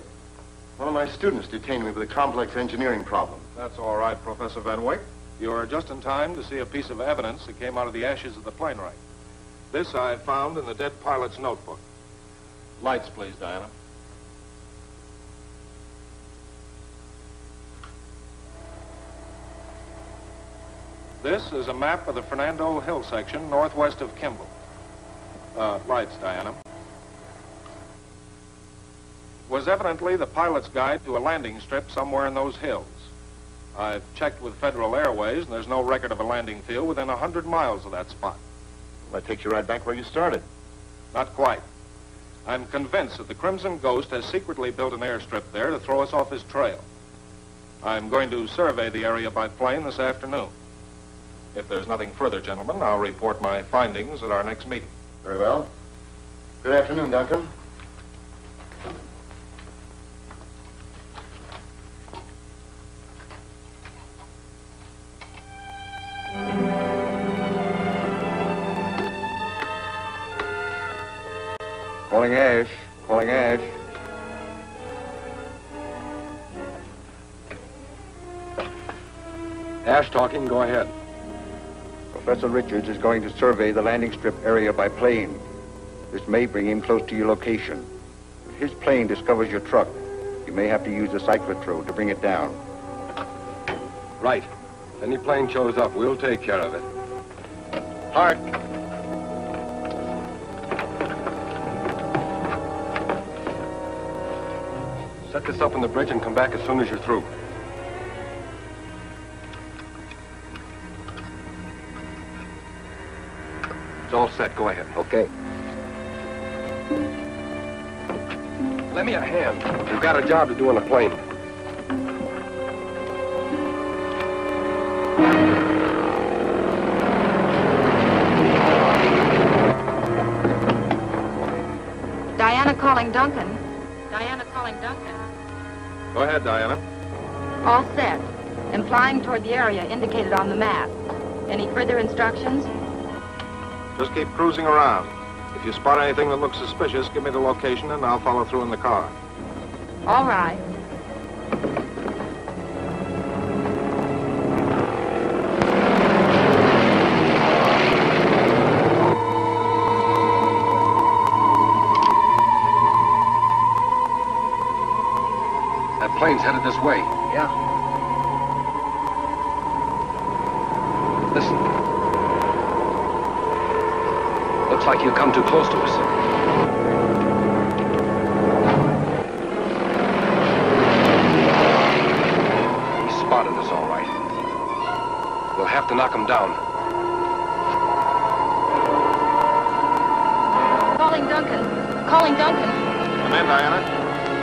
One of my students detained me with a complex engineering problem. That's all right, Professor Van Wyck. You're just in time to see a piece of evidence that came out of the ashes of the plane wreck. This I found in the dead pilot's notebook. Lights, please, Diana. This is a map of the Fernando Hill section northwest of Kimball. Lights, Diana. Was evidently the pilot's guide to a landing strip somewhere in those hills. I've checked with Federal Airways, and there's no record of a landing field within 100 miles of that spot. Well, that takes you right back where you started. Not quite. I'm convinced that the Crimson Ghost has secretly built an airstrip there to throw us off his trail. I'm going to survey the area by plane this afternoon. If there's nothing further, gentlemen, I'll report my findings at our next meeting. Very well. Good afternoon, Duncan. Calling Ash. Calling Ash. Ash talking, go ahead. Professor Richards is going to survey the landing strip area by plane. This may bring him close to your location. If his plane discovers your truck, you may have to use the cyclotron to bring it down. Right. If any plane shows up, we'll take care of it. Hart. Set this up on the bridge and come back as soon as you're through. It's all set. Go ahead. Okay. Lend me a hand. We've got a job to do on the plane. Diana calling Duncan. Diana calling Duncan. Go ahead, Diana. All set. And flying toward the area indicated on the map. Any further instructions? Just keep cruising around. If you spot anything that looks suspicious, give me the location and I'll follow through in the car. All right. That plane's headed this way. Yeah. Listen. Looks like you come too close to us. He spotted us, all right. We'll have to knock him down. Calling Duncan. Calling Duncan. Come in, Diana.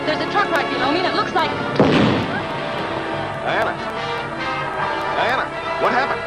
There's a truck right below me, and it looks like... Diana. Diana, what happened?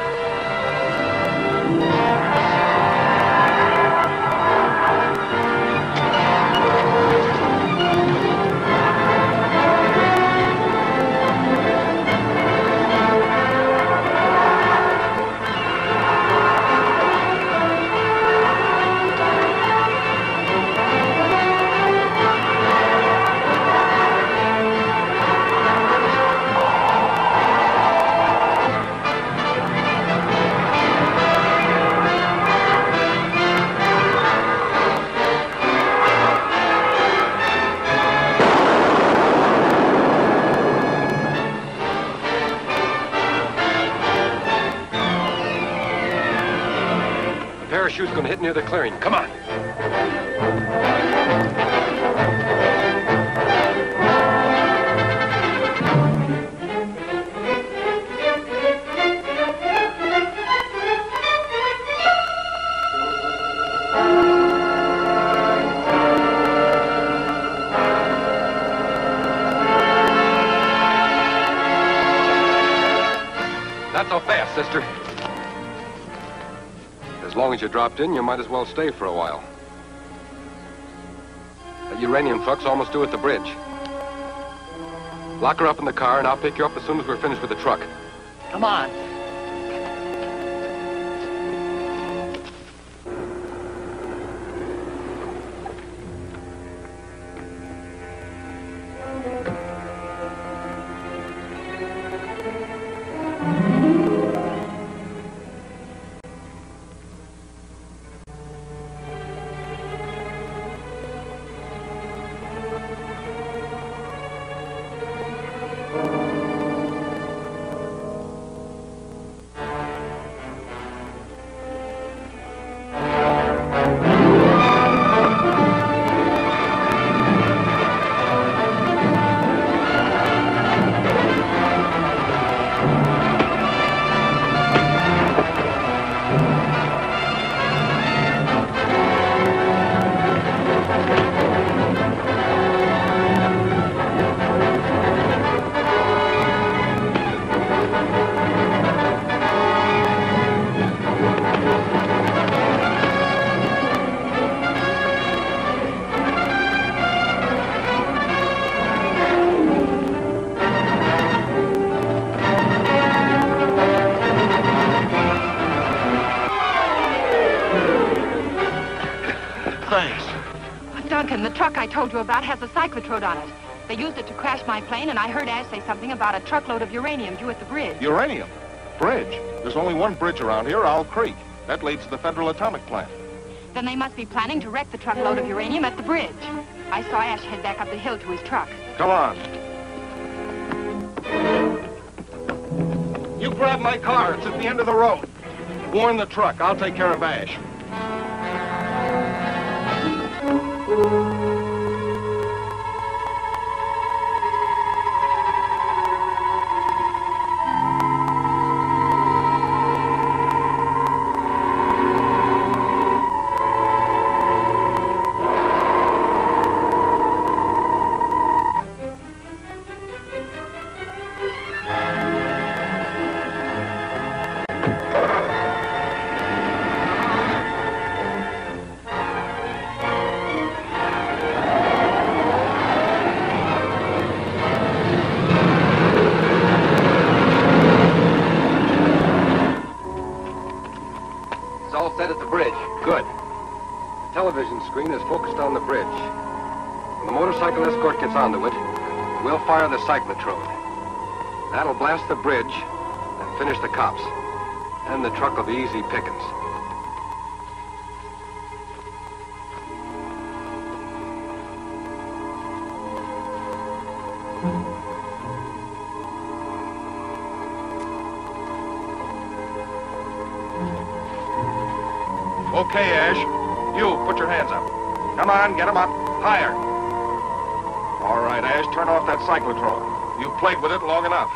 Parachute's gonna hit near the clearing. Come on. Not so fast, sister. As long as you dropped in, you might as well stay for a while. That uranium truck's almost due at the bridge. Lock her up in the car, and I'll pick you up as soon as we're finished with the truck. Come on. Duncan, the truck I told you about has a cyclotrode on it. They used it to crash my plane, and I heard Ash say something about a truckload of uranium due at the bridge. Uranium? Bridge? There's only one bridge around here, Owl Creek. That leads to the Federal Atomic Plant. Then they must be planning to wreck the truckload of uranium at the bridge. I saw Ash head back up the hill to his truck. Come on. You grab my car. It's at the end of the road. Warn the truck. I'll take care of Ash. Screen is focused on the bridge. When the motorcycle escort gets onto it, we'll fire the cyclotrode. That'll blast the bridge and finish the cops. Then the truck will be easy pickings. Okay, Ash. You, put your hands up. Come on, get them up. Higher. All right, Ash, turn off that cyclotron. You've played with it long enough.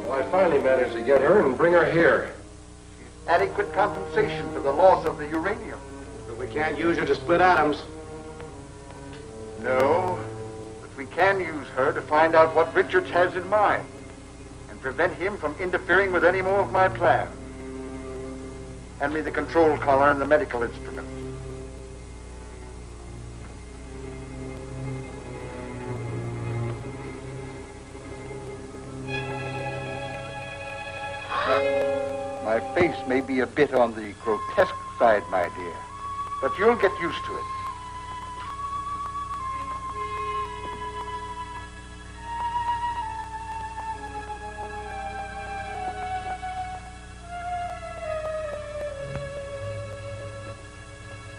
Well, I finally managed to get her and bring her here. Adequate compensation for the loss of the uranium. But we can't use her to split atoms. No, but we can use her to find out what Richards has in mind and prevent him from interfering with any more of my plans. Hand me the control collar and the medical instruments. My face may be a bit on the grotesque side, my dear, but you'll get used to it.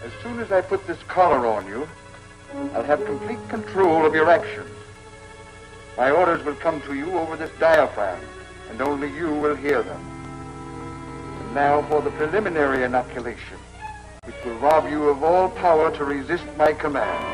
As soon as I put this collar on you, I'll have complete control of your actions. My orders will come to you over this diaphragm, and only you will hear them. And now for the preliminary inoculation, which will rob you of all power to resist my command.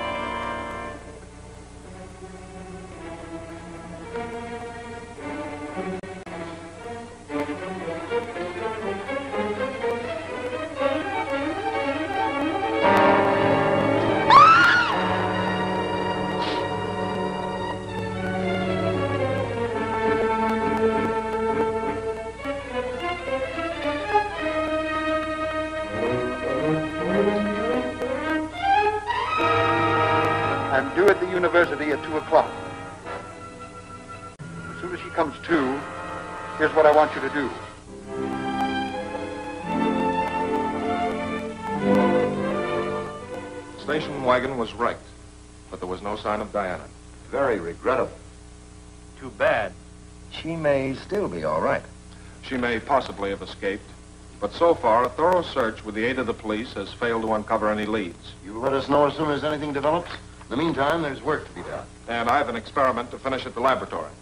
I'm due at the university at 2 o'clock. As soon as she comes to, here's what I want you to do. The station wagon was wrecked, but there was no sign of Diana. Very regrettable. Too bad. She may still be all right. She may possibly have escaped, but so far a thorough search with the aid of the police has failed to uncover any leads. You let us know as soon as anything develops. In the meantime, there's work to be done. And I have an experiment to finish at the laboratory.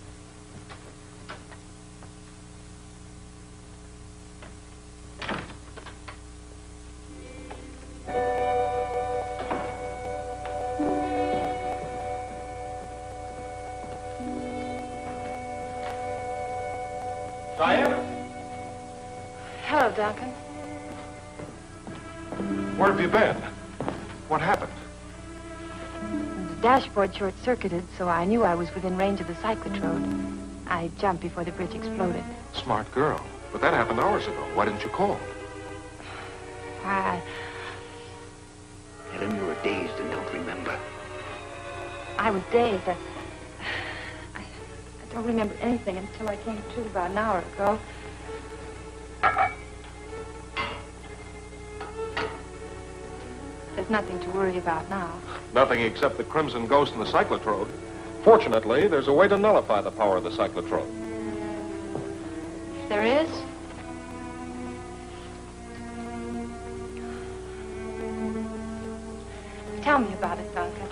Diana? Hello, Duncan. Where have you been? What happened? The dashboard short-circuited, so I knew I was within range of the cyclotrode. I jumped before the bridge exploded. Smart girl. But that happened hours ago. Why didn't you call? I Tell him you were dazed and don't remember. was dazed. I don't remember anything until I came to about an hour ago. There's nothing to worry about now. Nothing except the Crimson Ghost and the cyclotrode. Fortunately, there's a way to nullify the power of the cyclotrode. There is? Tell me about it, Duncan.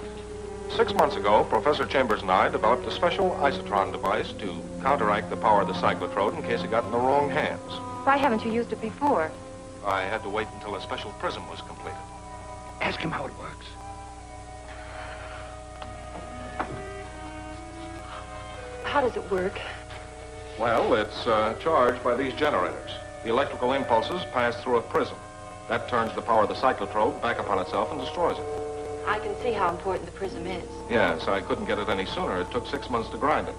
6 months ago, Professor Chambers and I developed a special isotron device to counteract the power of the cyclotrode in case it got in the wrong hands. Why haven't you used it before? I had to wait until a special prism was completed. Ask him how it works. How does it work? Well, it's charged by these generators. The electrical impulses pass through a prism. That turns the power of the cyclotrode back upon itself and destroys it. I can see how important the prism is. Yes, I couldn't get it any sooner. It took 6 months to grind it.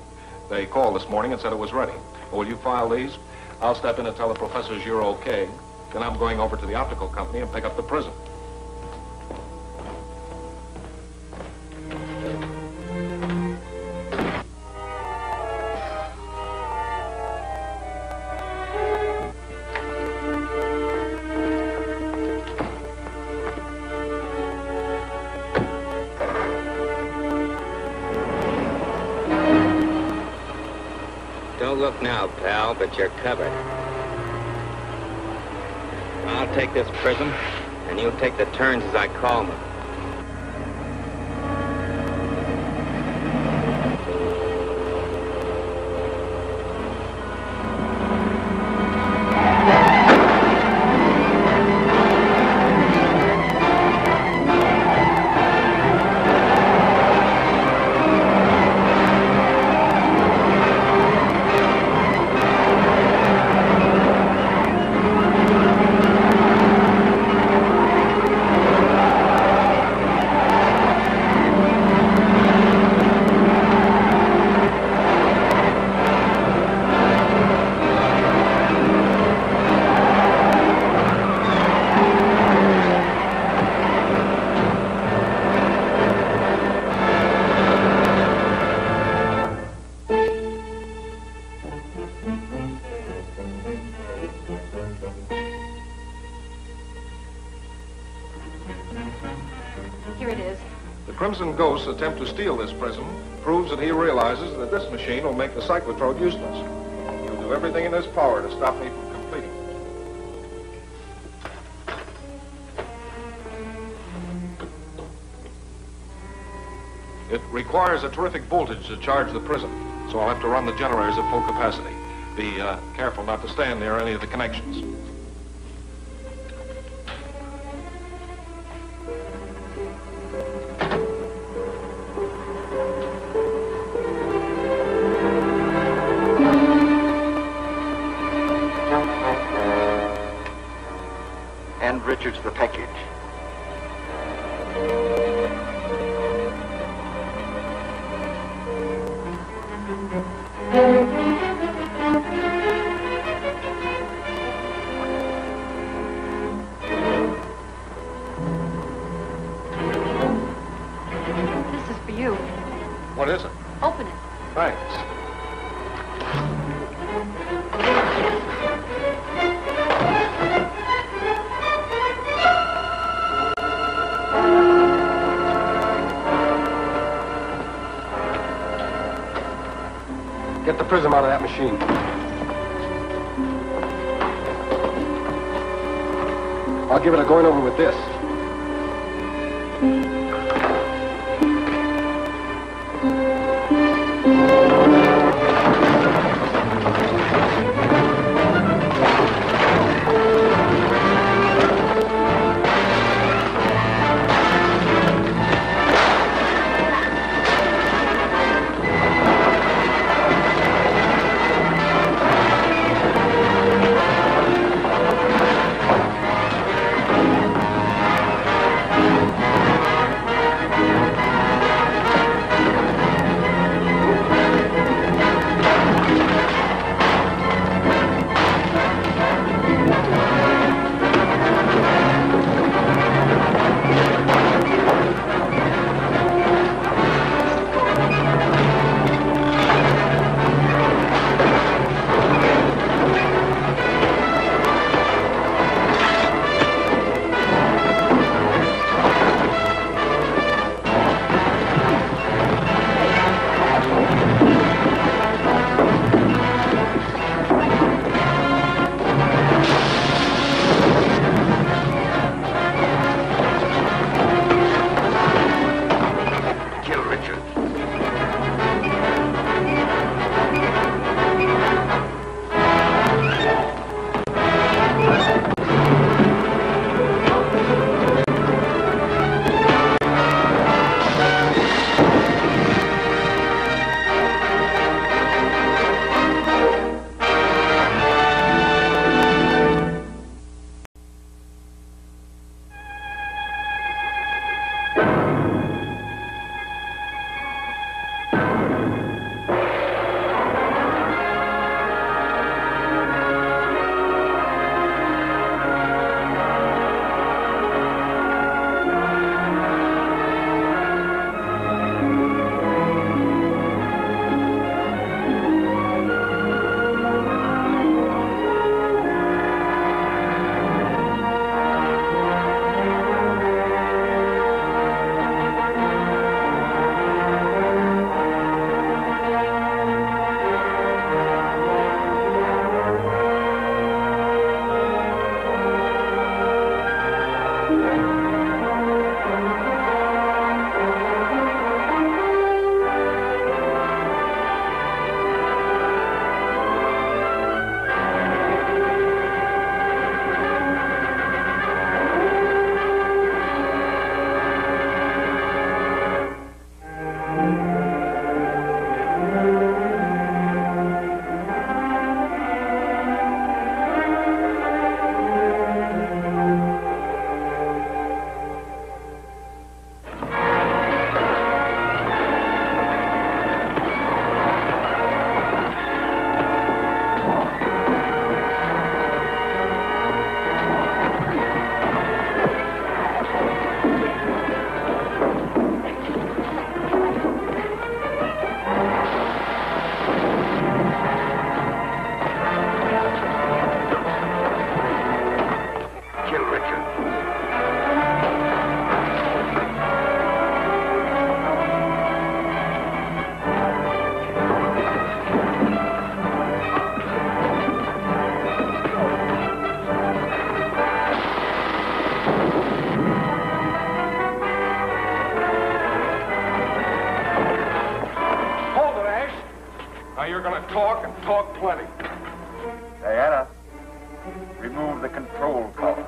They called this morning and said it was ready. Will you file these? I'll step in and tell the professors you're okay. Then I'm going over to the optical company and pick up the prism. Don't look now, pal, but you're covered. I'll take this prism, and you'll take the turns as I call them. Here it is. The Crimson Ghost's attempt to steal this prism proves that he realizes that this machine will make the cyclotrode useless. He'll do everything in his power to stop me from completing it. It requires a terrific voltage to charge the prism, so I'll have to run the generators at full capacity. Be careful not to stand near any of the connections. And Richards the package. This is for you. What is it? Open it. Thanks. Get the prism out of that machine. I'll give it a going over with this. control collar.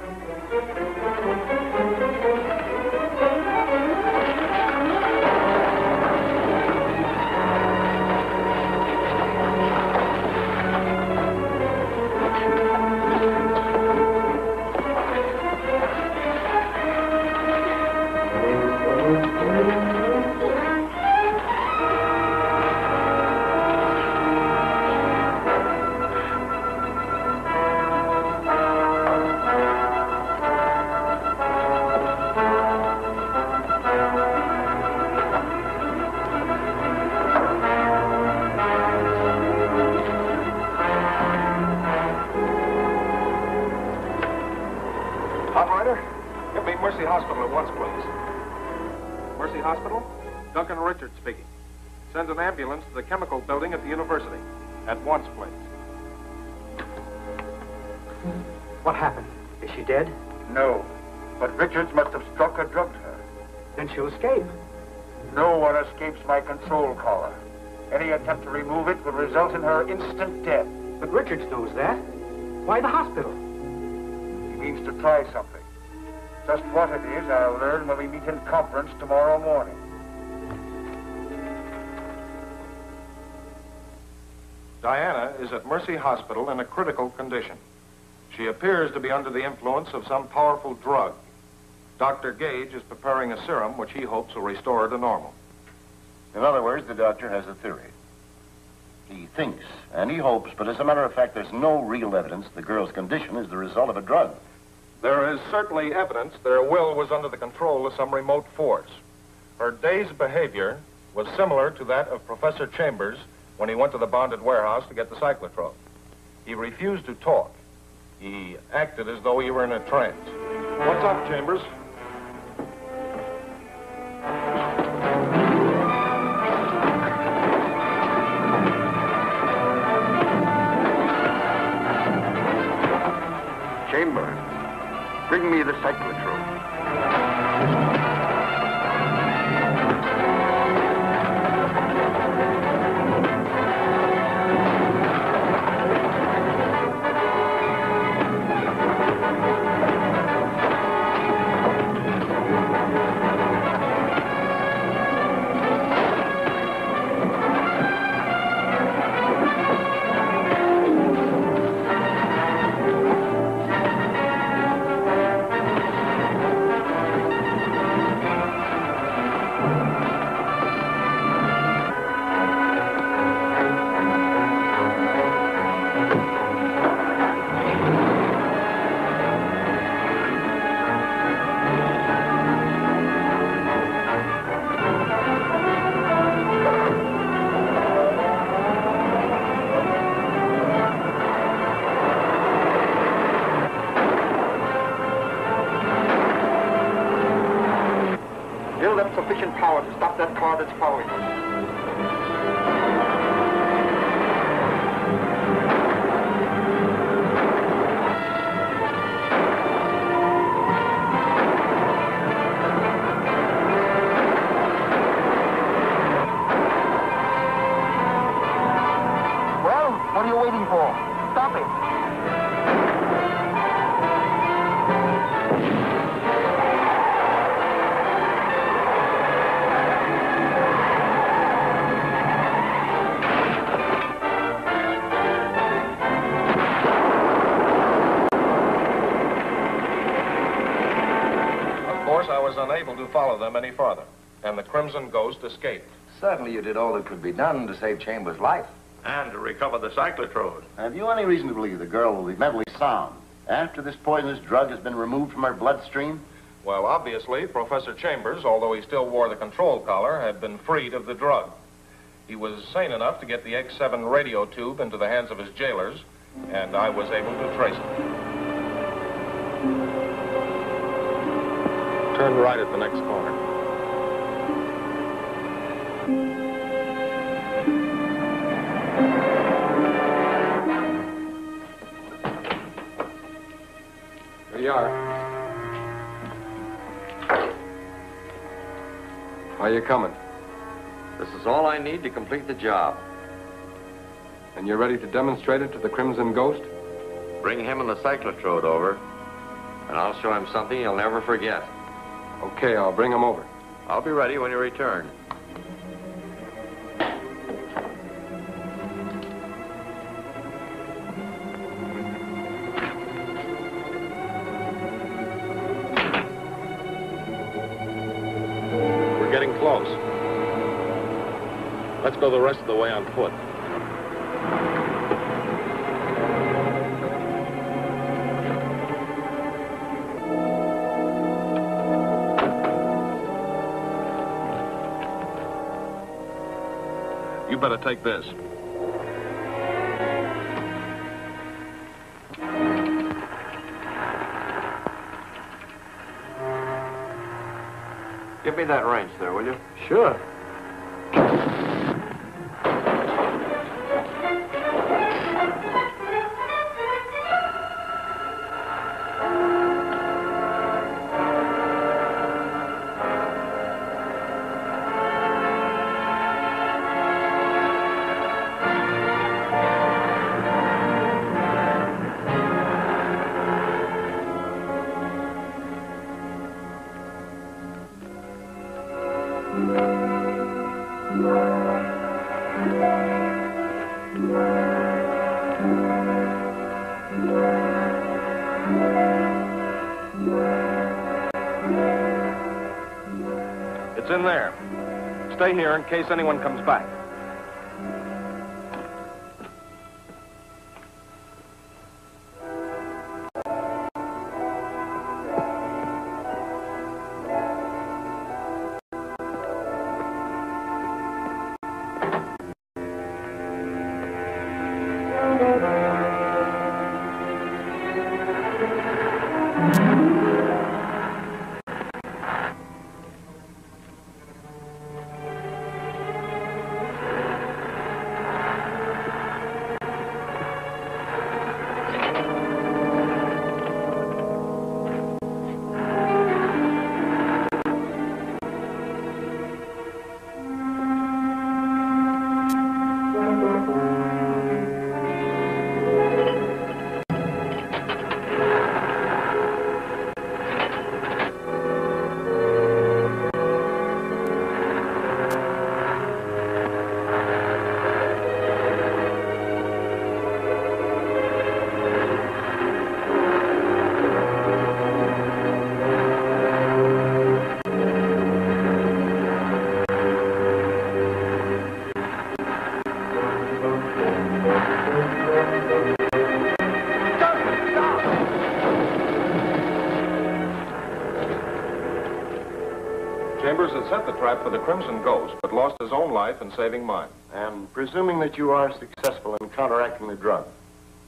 Operator, get me Mercy Hospital at once, please. Mercy Hospital? Duncan Richards speaking. Send an ambulance to the chemical building at the university. At once, please. What happened? Is she dead? No, but Richards must have struck or drugged her. Then she'll escape. No one escapes my control collar. Any attempt to remove it would result in her instant death. But Richards knows that. Why the hospital? He means to try something. Just what it is, I'll learn when we meet in conference tomorrow morning. Diana is at Mercy Hospital in a critical condition. She appears to be under the influence of some powerful drug. Dr. Gage is preparing a serum which he hopes will restore her to normal. In other words, the doctor has a theory. He thinks and he hopes, but as a matter of fact, there's no real evidence the girl's condition is the result of a drug. There is certainly evidence that her will was under the control of some remote force. Her dazed behavior was similar to that of Professor Chambers when he went to the bonded warehouse to get the cyclotrone. He refused to talk. He acted as though he were in a trance. What's up, Chambers? Chambers, bring me the cyclotrone. Build up sufficient power to stop that car that's following us. Well, what are you waiting for? Stop it. I was unable to follow them any farther, and the Crimson Ghost escaped. Certainly you did all that could be done to save Chambers' life. And to recover the cyclotrone. Have you any reason to believe the girl will be mentally sound after this poisonous drug has been removed from her bloodstream? Well, obviously, Professor Chambers, although he still wore the control collar, had been freed of the drug. He was sane enough to get the X7 radio tube into the hands of his jailers, and I was able to trace it. Turn right at the next corner. Here you are. How you coming? This is all I need to complete the job. And you're ready to demonstrate it to the Crimson Ghost? Bring him and the cyclotrode over, and I'll show him something he'll never forget. Okay, I'll bring him over. I'll be ready when you return. We're getting close. Let's go the rest of the way on foot. You better take this. Give me that wrench there, will you? Sure. It's in there. Stay here in case anyone comes back. Chambers had set the trap for the Crimson Ghost, but lost his own life in saving mine. And presuming that you are successful in counteracting the drug,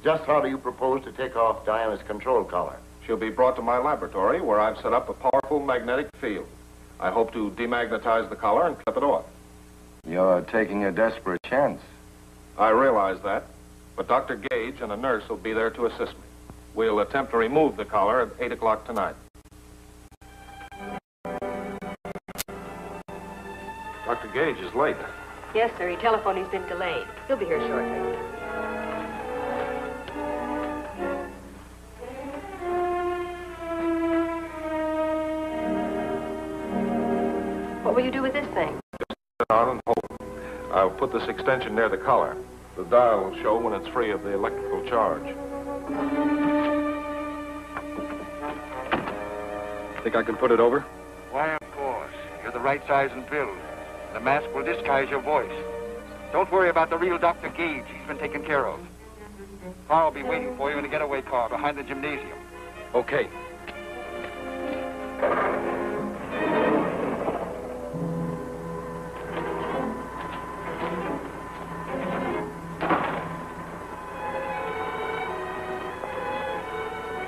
just how do you propose to take off Diana's control collar? She'll be brought to my laboratory, where I've set up a powerful magnetic field. I hope to demagnetize the collar and clip it off. You're taking a desperate chance. I realize that, but Dr. Gage and a nurse will be there to assist me. We'll attempt to remove the collar at 8 o'clock tonight. Dr. Gage is late. Yes, sir. He telephoned he's been delayed. He'll be here shortly. What will you do with this thing? Just sit on and hold. I'll put this extension near the collar. The dial will show when it's free of the electrical charge. Think I can put it over? Why, of course. You're the right size and build. The mask will disguise your voice. Don't worry about the real Dr. Gage. He's been taken care of. Carl will be waiting for you in a getaway car behind the gymnasium. Okay.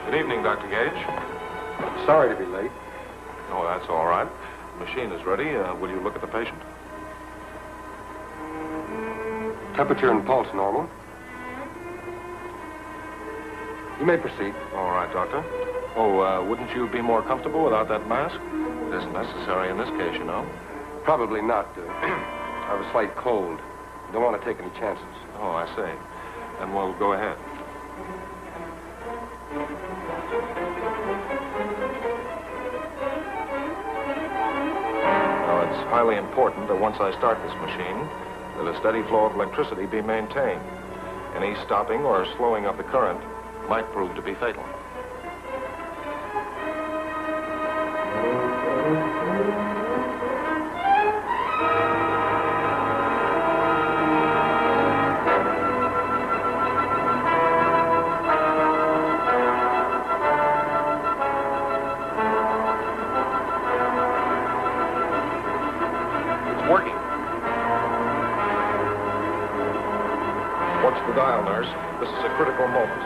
Good evening, Dr. Gage. Sorry to be late. Oh, that's all right. The machine is ready. Will you look at the patient? Temperature and pulse normal. You may proceed. All right, Doctor. Oh, wouldn't you be more comfortable without that mask? It isn't necessary in this case, you know. Probably not. I have a slight cold. Don't want to take any chances. Oh, I see. Then we'll go ahead. important that once I start this machine, that a steady flow of electricity be maintained. Any stopping or slowing of the current might prove to be fatal. Watch the dial, nurse. This is a critical moment.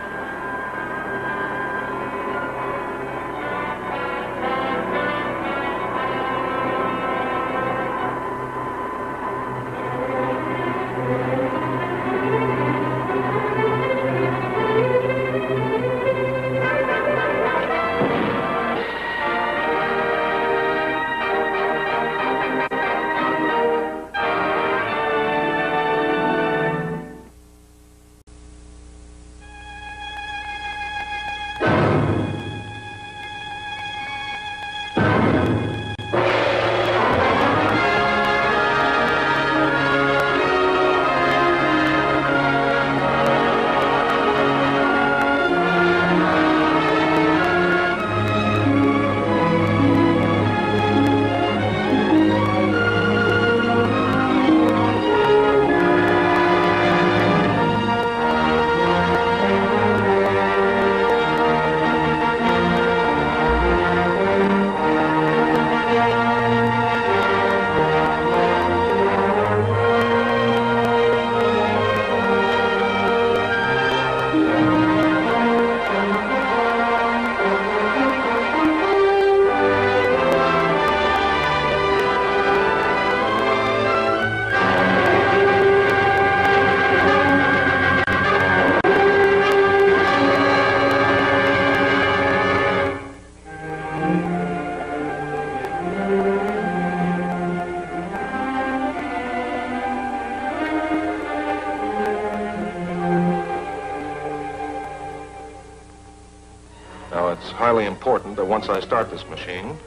Now, it's highly important that once I start this machine,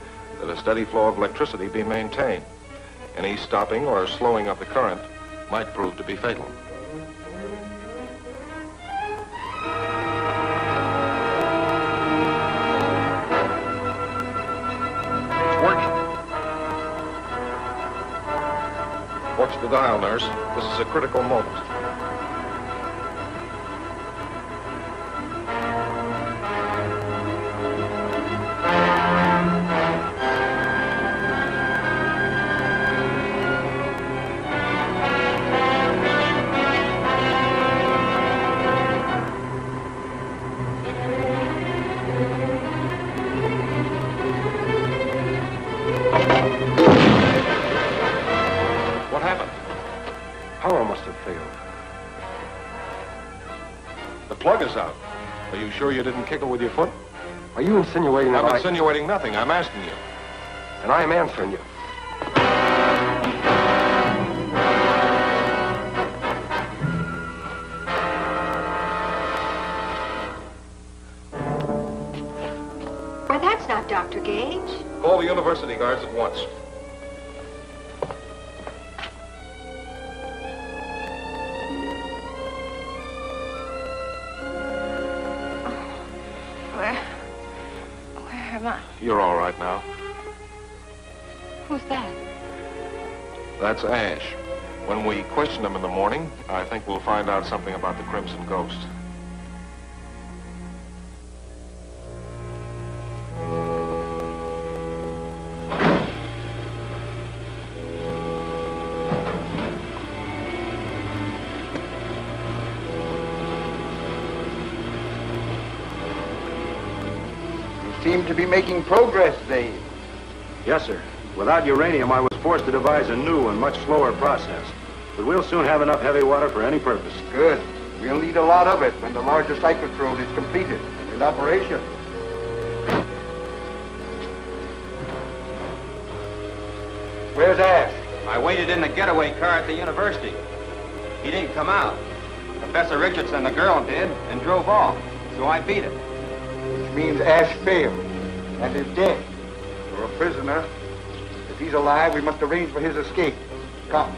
that a steady flow of electricity be maintained. Any stopping or slowing of the current might prove to be fatal. It's working. Watch the dial, nurse. This is a critical moment. Power must have failed. The plug is out. Are you sure you didn't kick it with your foot? Are you insinuating that I'm insinuating nothing. I'm asking you. And I am answering you. Why, that's not Dr. Gage. Call the university guards at once. Where am I? You're all right now. Who's that? That's Ash. When we question him in the morning, I think we'll find out something about the Crimson Ghost. Seem to be making progress, Dave. Yes, sir. Without uranium, I was forced to devise a new and much slower process. But we'll soon have enough heavy water for any purpose. Good. We'll need a lot of it when the larger cyclotron is completed and in operation. Where's Ash? I waited in the getaway car at the university. He didn't come out. Professor Richardson, the girl, did, and drove off. So I beat it. Which means Ash failed and is dead. For a prisoner, If he's alive, we must arrange for his escape. Come.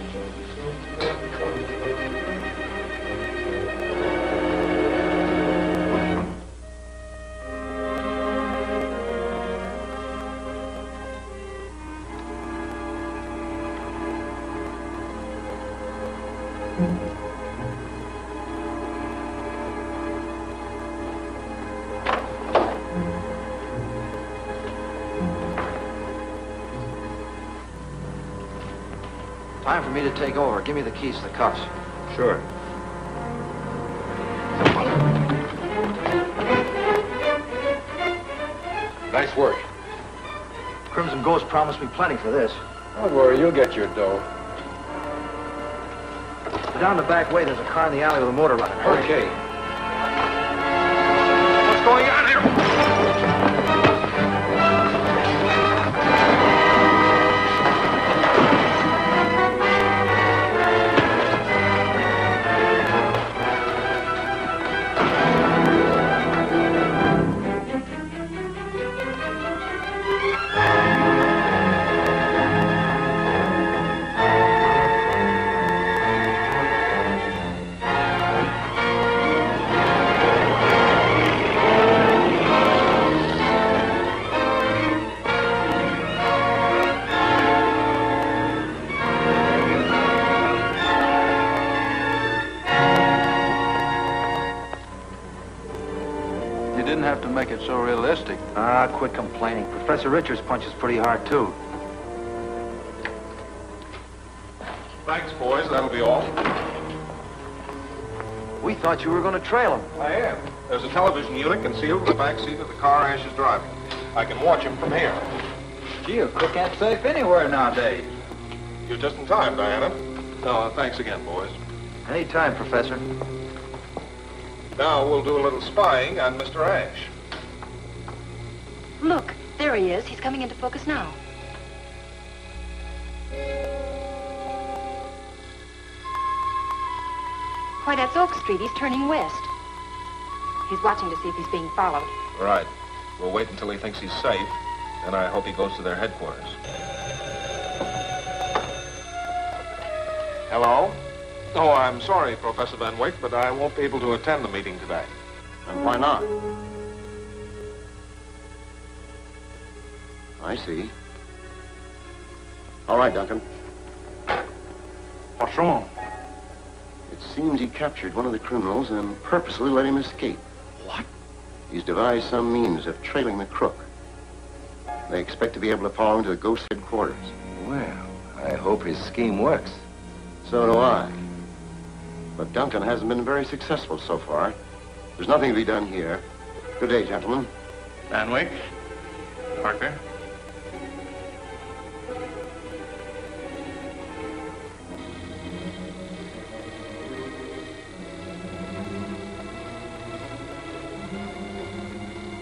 Time for me to take over. Give me the keys to the cuffs. Sure. Nice work. Crimson Ghost promised me plenty for this. Don't worry, you'll get your dough. Down the back way, there's a car in the alley with a motor running. Hurry. Okay. What's going on here? Make it so realistic. Ah, quit complaining. Professor Richards punches pretty hard, too. Thanks, boys. That'll be all. We thought you were going to trail him. I am. There's a television unit concealed in the back seat of the car Ash is driving. I can watch him from here. Gee, a crook ain't safe anywhere nowadays. You're just in time, Diana. Oh, thanks again, boys. Any time, Professor. Now we'll do a little spying on Mr. Ash. Look, there he is. He's coming into focus now. Why, that's Oak Street. He's turning west. He's watching to see if he's being followed. Right. We'll wait until he thinks he's safe, and I hope he goes to their headquarters. Hello? Oh, I'm sorry, Professor Van Wyck, but I won't be able to attend the meeting today. And why not? I see. All right, Duncan. What's wrong? It seems he captured one of the criminals and purposely let him escape. What? He's devised some means of trailing the crook. They expect to be able to follow him to the Ghost headquarters. Well, I hope his scheme works. So do I. But Duncan hasn't been very successful so far. There's nothing to be done here. Good day, gentlemen. Van Wyck? Parker?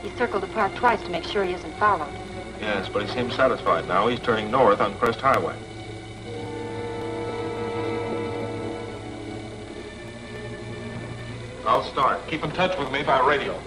He circled the park twice to make sure he isn't followed. Yes, but he seems satisfied now. He's turning north on Crest Highway. I'll start. Keep in touch with me by radio.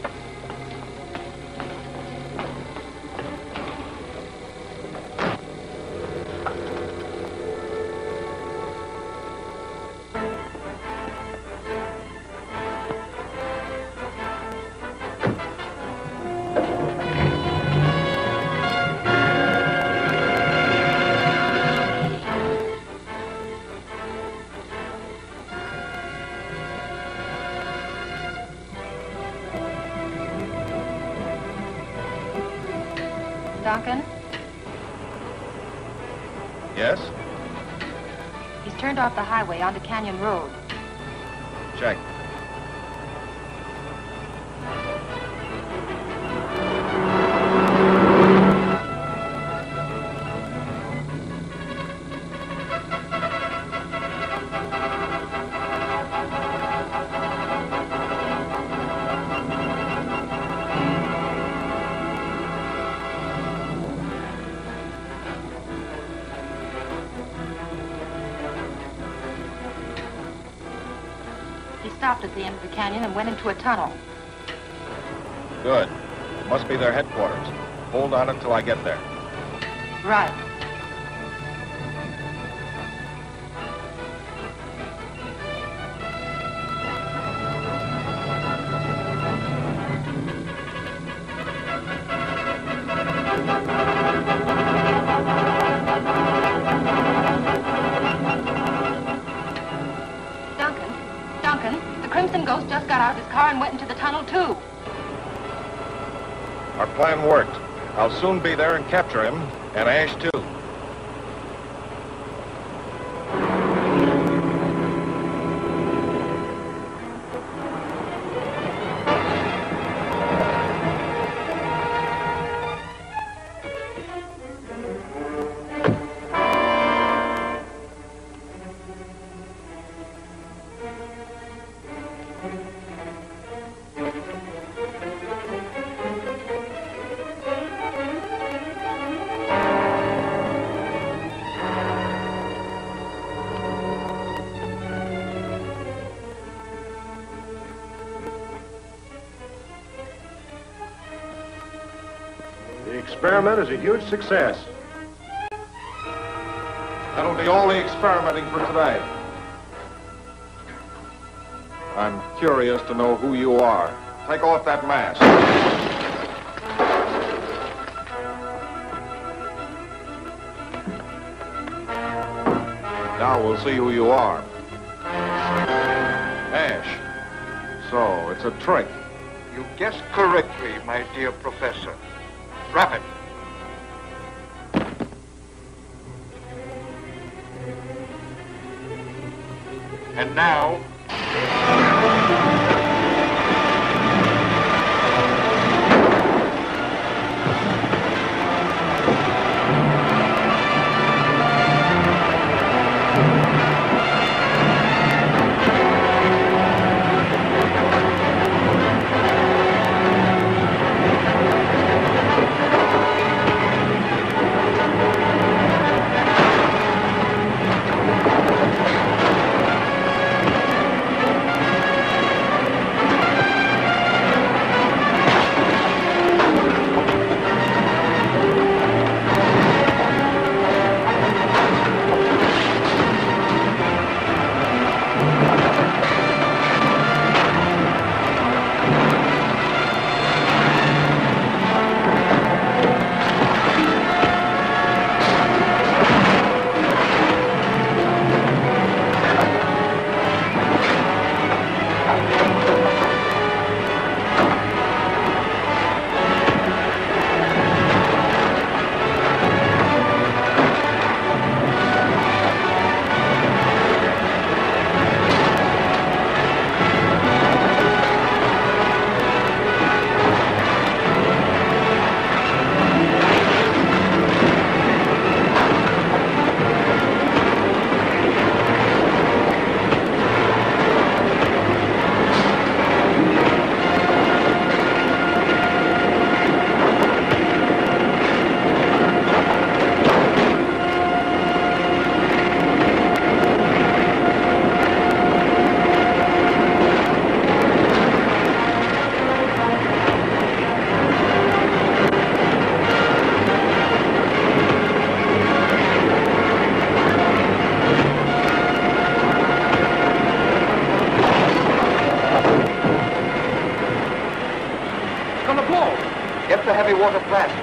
Duncan? Yes? He's turned off the highway onto Canyon Road. Check. He stopped at the end of the canyon and went into a tunnel. Good. Must be their headquarters. Hold on until I get there. Right. car and went into the tunnel, too. Our plan worked. I'll soon be there and capture him, and Ash, too. The experiment is a huge success. That'll be all the experimenting for today. I'm curious to know who you are. Take off that mask. Now we'll see who you are. Ash. So, it's a trick. You guessed correctly, my dear professor. Wrap it. And now... Get the heavy water flask.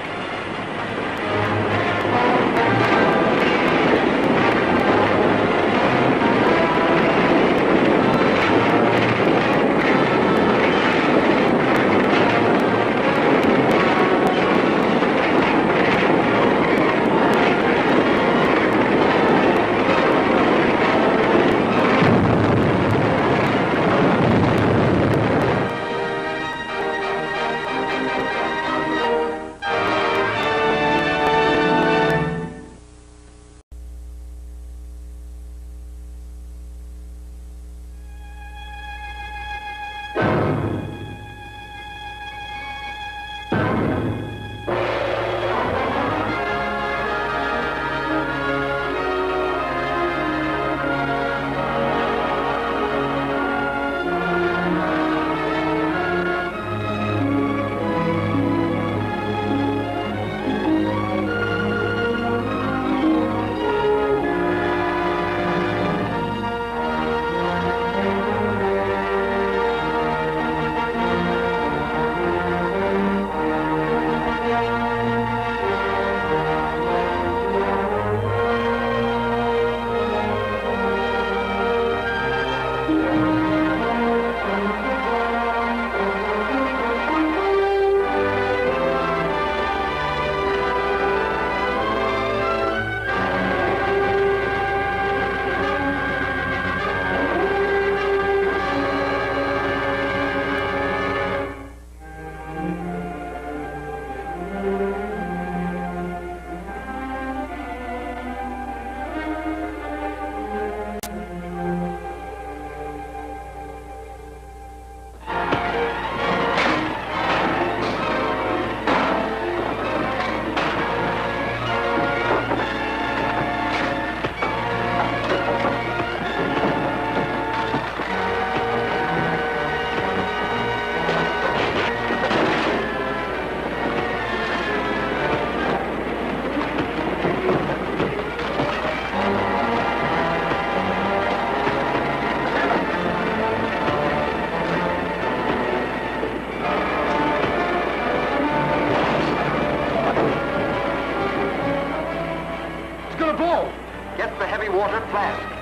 flask.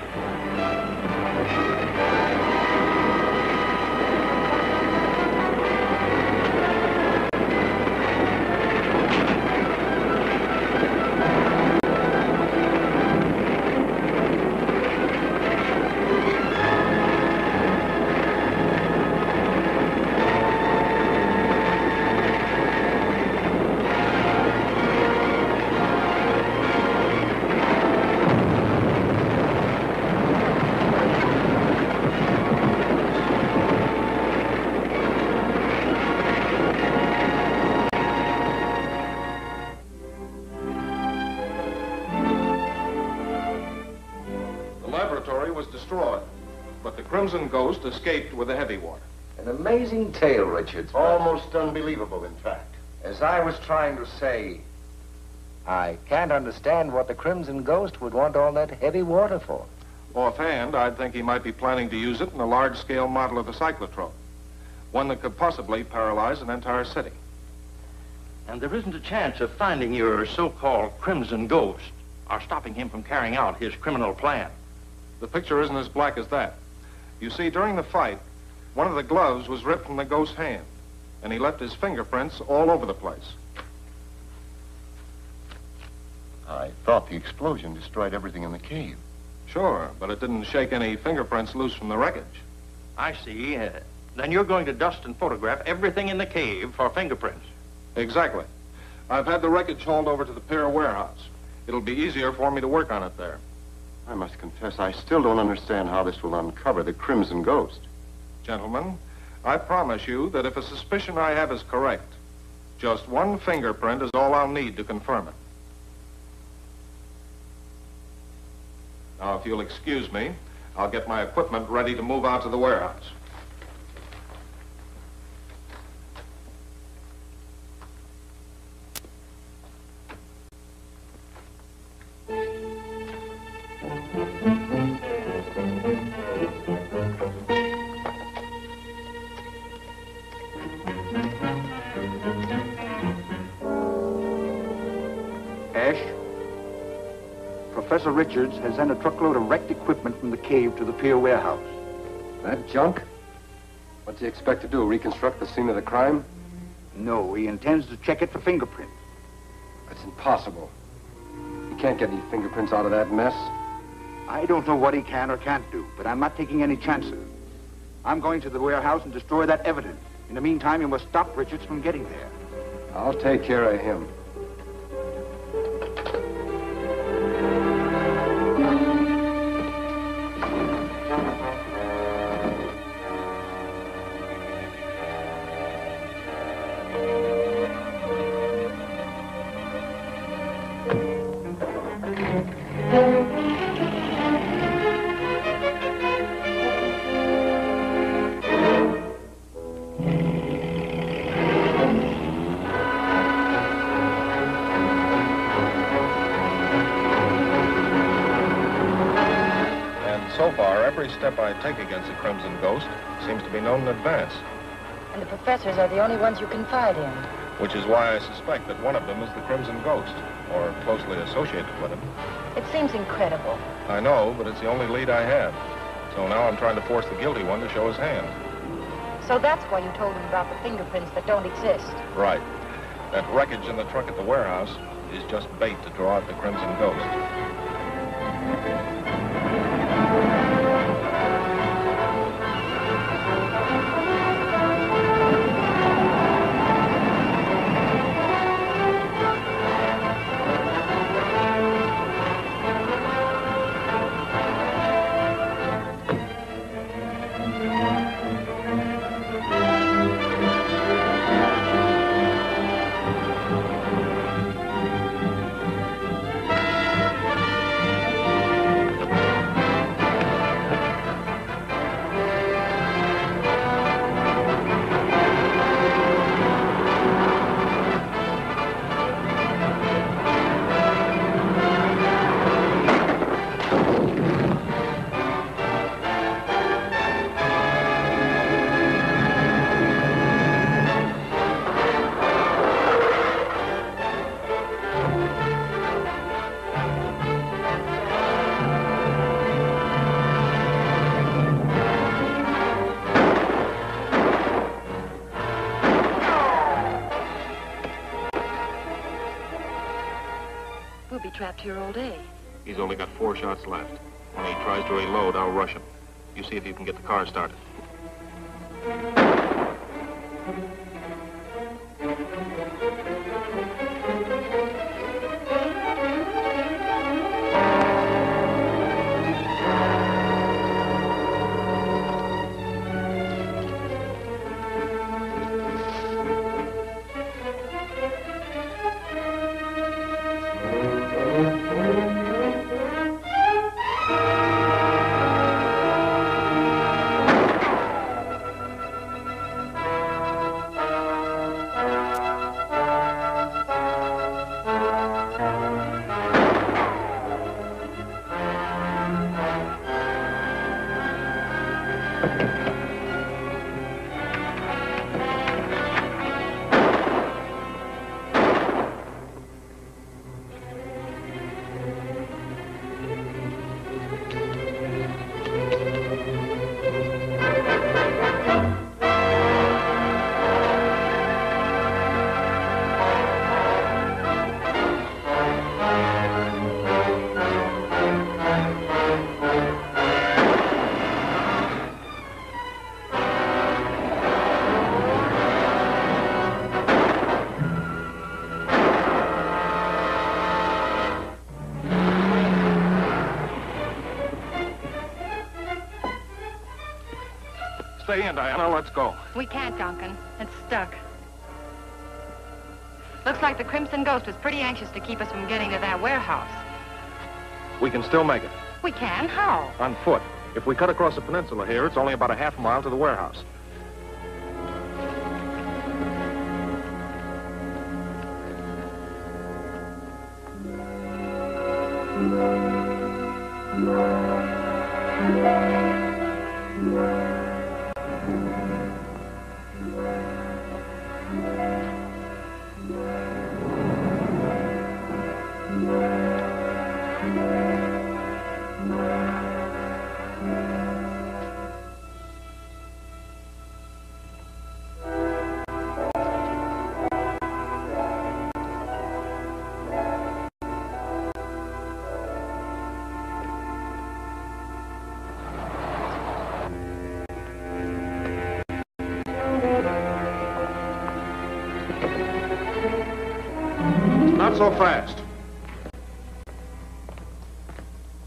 Was destroyed, but the Crimson Ghost escaped with the heavy water. An amazing tale, Richards. Almost unbelievable, in fact. As I was trying to say, I can't understand what the Crimson Ghost would want all that heavy water for. Offhand, I'd think he might be planning to use it in a large-scale model of the cyclotron, one that could possibly paralyze an entire city. And there isn't a chance of finding your so-called Crimson Ghost or stopping him from carrying out his criminal plan. The picture isn't as black as that. You see, during the fight, one of the gloves was ripped from the ghost's hand, and he left his fingerprints all over the place. I thought the explosion destroyed everything in the cave. Sure, but it didn't shake any fingerprints loose from the wreckage. I see. Then you're going to dust and photograph everything in the cave for fingerprints. Exactly. I've had the wreckage hauled over to the pier warehouse. It'll be easier for me to work on it there. I must confess, I still don't understand how this will uncover the Crimson Ghost. Gentlemen, I promise you that if a suspicion I have is correct, just one fingerprint is all I'll need to confirm it. Now, if you'll excuse me, I'll get my equipment ready to move out to the warehouse. Professor Richards has sent a truckload of wrecked equipment from the cave to the pier warehouse. That junk? What's he expect to do, reconstruct the scene of the crime? No, he intends to check it for fingerprints. That's impossible. He can't get any fingerprints out of that mess. I don't know what he can or can't do, but I'm not taking any chances. I'm going to the warehouse and destroy that evidence. In the meantime, you must stop Richards from getting there. I'll take care of him. So far, every step I take against the Crimson Ghost seems to be known in advance. And the professors are the only ones you confide in. Which is why I suspect that one of them is the Crimson Ghost, or closely associated with him. It seems incredible. I know, but it's the only lead I have. So now I'm trying to force the guilty one to show his hand. So that's why you told him about the fingerprints that don't exist. Right. That wreckage in the truck at the warehouse is just bait to draw out the Crimson Ghost. be trapped here all day. He's only got 4 shots left. When he tries to reload, I'll rush him. You see if you can get the car started. Stay in, Diana. Let's go. We can't, Duncan. It's stuck. Looks like the Crimson Ghost was pretty anxious to keep us from getting to that warehouse. We can still make it. We can? How? On foot. If we cut across the peninsula here, it's only about a half mile to the warehouse. Not so fast.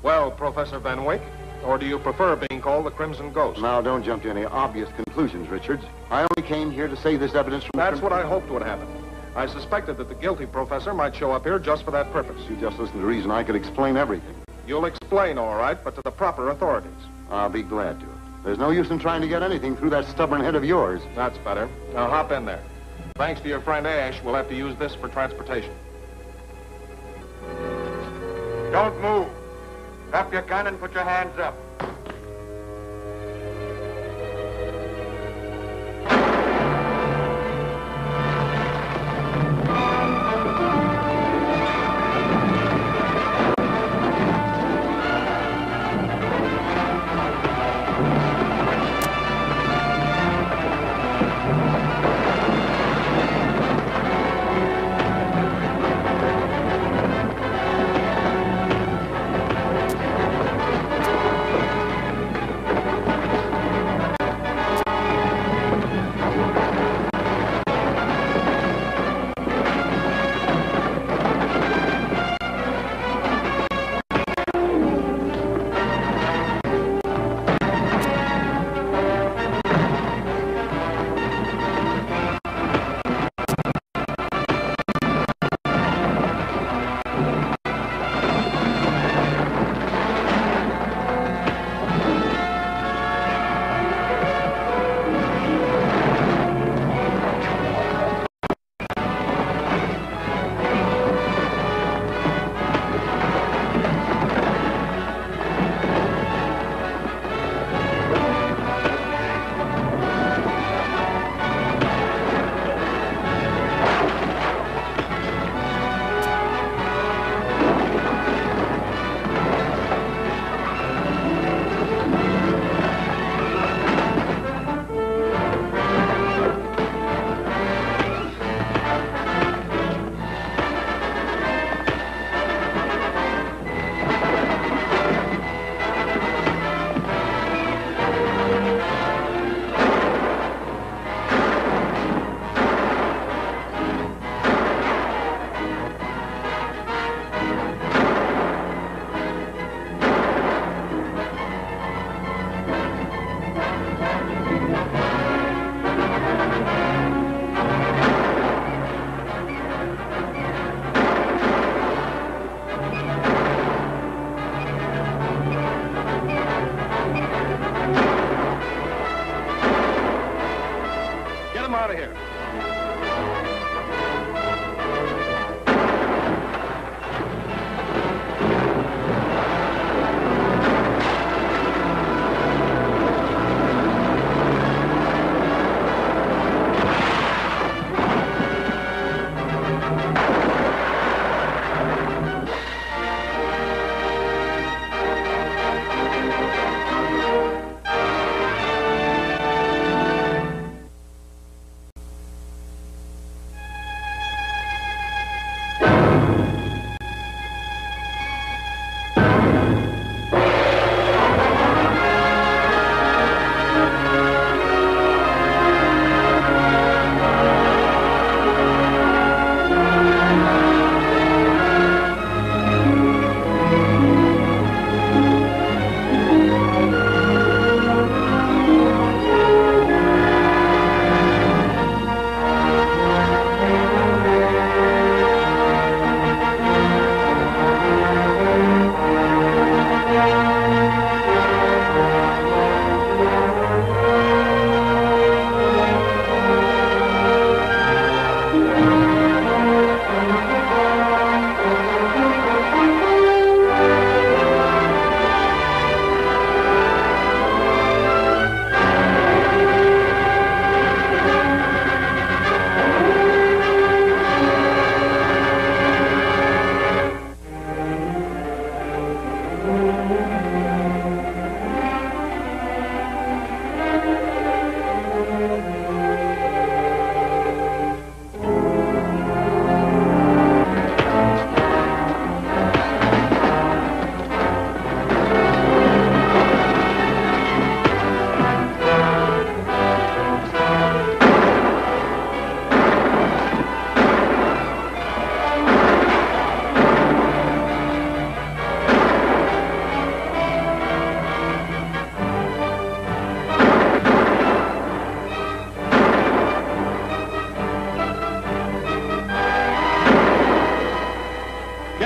Well, Professor Van Wyck, or do you prefer being called the Crimson Ghost? Now, don't jump to any obvious conclusions, Richards. I only came here to save this evidence from... That's what I hoped would happen. I suspected that the guilty professor might show up here just for that purpose. You just listen to reason. I could explain everything. You'll explain, all right, but to the proper authorities. I'll be glad to. There's no use in trying to get anything through that stubborn head of yours. That's better. Now, hop in there. Thanks to your friend Ash, we'll have to use this for transportation. Don't move. Drop your gun and put your hands up.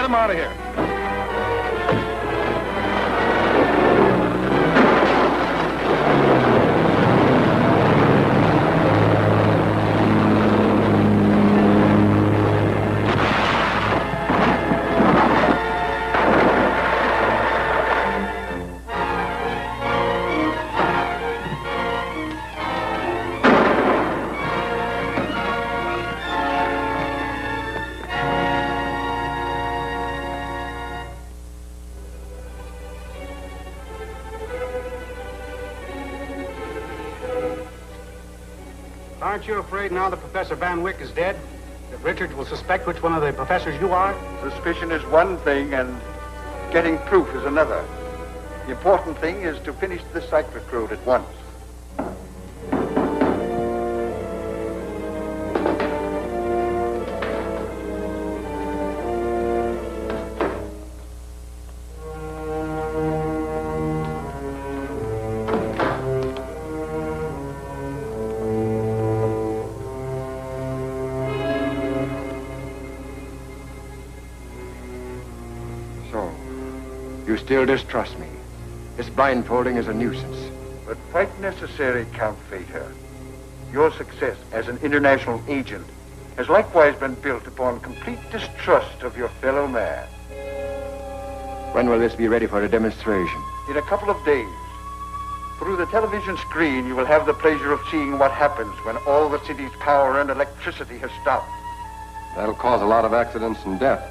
Get him out of here. Aren't you afraid now that Professor Van Wyck is dead, that Richards will suspect which one of the professors you are? Suspicion is one thing, and getting proof is another. The important thing is to finish the cyclotron at once. You still distrust me. This blindfolding is a nuisance. But quite necessary, Count Vader. Your success as an international agent has likewise been built upon complete distrust of your fellow man. When will this be ready for a demonstration? In a couple of days. Through the television screen, you will have the pleasure of seeing what happens when all the city's power and electricity has stopped. That'll cause a lot of accidents and death.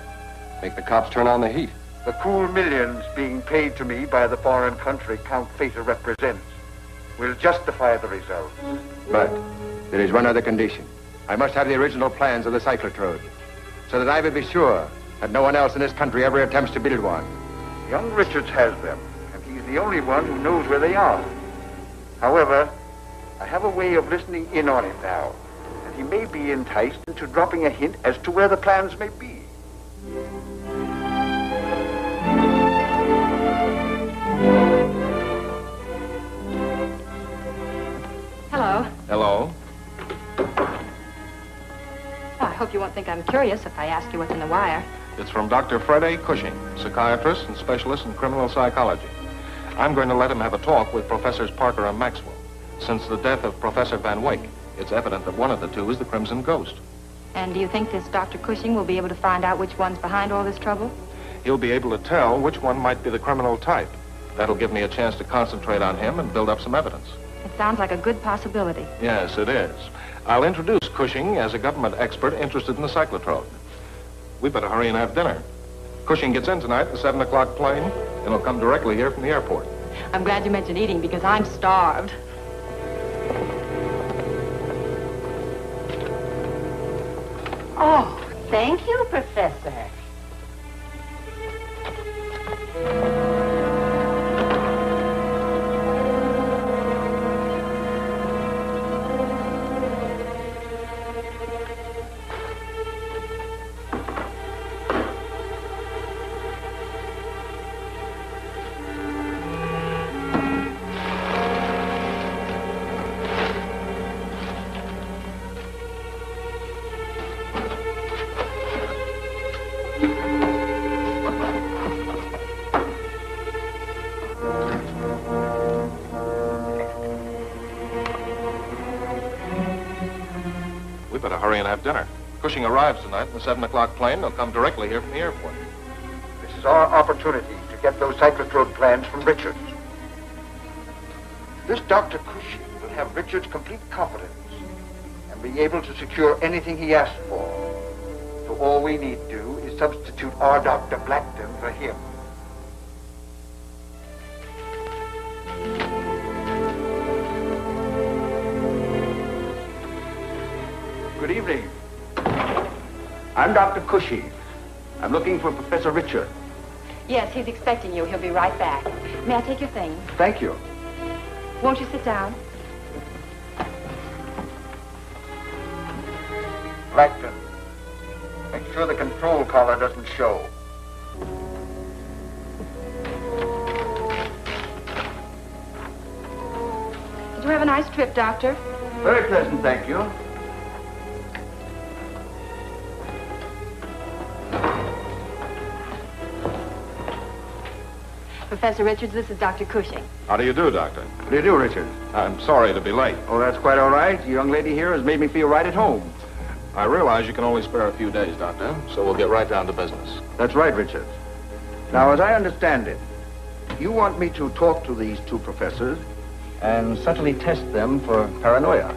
Make the cops turn on the heat. The cool millions being paid to me by the foreign country Count Vader represents will justify the result. But there is one other condition. I must have the original plans of the cyclotron, so that I will be sure that no one else in this country ever attempts to build one. Young Richards has them, and he's the only one who knows where they are. However, I have a way of listening in on him now, and he may be enticed into dropping a hint as to where the plans may be. Hello. Hello. Oh, I hope you won't think I'm curious if I ask you what's in the wire. It's from Dr. Fred A. Cushing, psychiatrist and specialist in criminal psychology. I'm going to let him have a talk with Professors Parker and Maxwell. Since the death of Professor Van Wyck, it's evident that one of the two is the Crimson Ghost. And do you think this Dr. Cushing will be able to find out which one's behind all this trouble? He'll be able to tell which one might be the criminal type. That'll give me a chance to concentrate on him and build up some evidence. It sounds like a good possibility. Yes, it is. I'll introduce Cushing as a government expert interested in the cyclotron. We better hurry and have dinner. Cushing gets in tonight, the 7 o'clock plane, and he'll come directly here from the airport. I'm glad you mentioned eating because I'm starved. Oh, thank you, Professor. Hurry and have dinner. Cushing arrives tonight in the 7 o'clock plane. They'll come directly here from the airport. This is our opportunity to get those cyclotron plans from Richards. This Dr. Cushing will have Richards' complete confidence and be able to secure anything he asks for. So all we need do is substitute our Dr. Blackton for him. Good evening. I'm Dr. Cushing. I'm looking for Professor Richard. Yes, he's expecting you. He'll be right back. May I take your things? Thank you. Won't you sit down? Blackton, make sure the control collar doesn't show. Did you have a nice trip, Doctor? Very pleasant, thank you. Professor Richards, this is Dr. Cushing. How do you do, Doctor? How do you do, Richard? I'm sorry to be late. Oh, that's quite all right. The young lady here has made me feel right at home. I realize you can only spare a few days, Doctor, so we'll get right down to business. That's right, Richard. Now, as I understand it, you want me to talk to these two professors and subtly test them for paranoia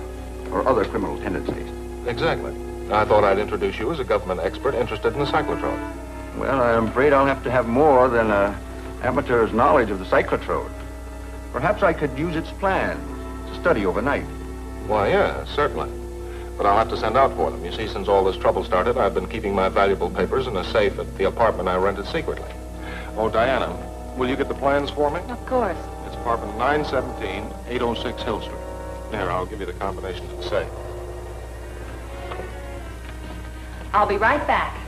or other criminal tendencies. Exactly. I thought I'd introduce you as a government expert interested in the cyclotron. Well, I'm afraid I'll have to have more than an amateur's knowledge of the cyclotron. Perhaps I could use its plans to study overnight. Why, yeah, certainly. But I'll have to send out for them. You see, since all this trouble started, I've been keeping my valuable papers in a safe at the apartment I rented secretly. Oh, Diana, will you get the plans for me? Of course. It's apartment 917, 806 Hill Street. Here, I'll give you the combination to the safe. I'll be right back.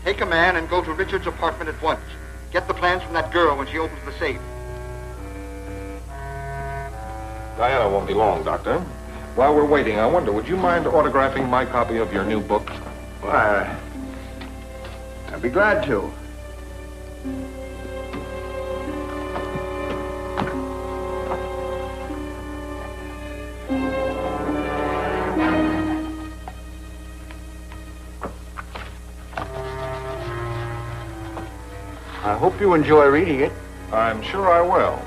Take a man and go to Richard's apartment at once. Get the plans from that girl when she opens the safe. Diana won't be long, Doctor. While we're waiting, I wonder, would you mind autographing my copy of your new book? Why, I'd be glad to. I hope you enjoy reading it. I'm sure I will.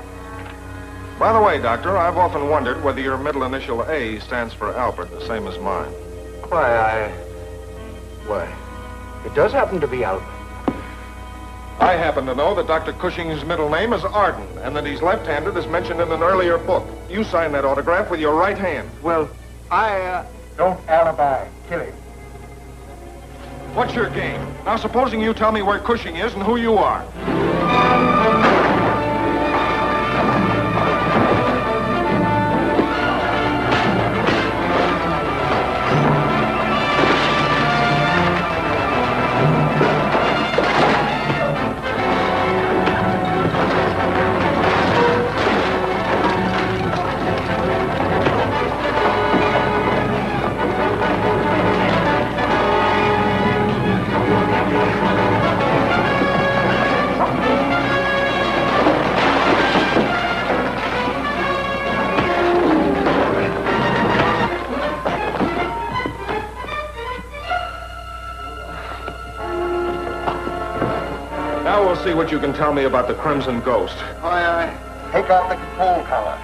By the way, Doctor, I've often wondered whether your middle initial A stands for Albert, the same as mine. Why, it does happen to be Albert. I happen to know that Dr. Cushing's middle name is Arden, and that he's left-handed as mentioned in an earlier book. You sign that autograph with your right hand. Well, don't alibi, kill him. What's your game? Now, supposing you tell me where Cushing is and who you are. Now we'll see what you can tell me about the Crimson Ghost. Take off the control collar.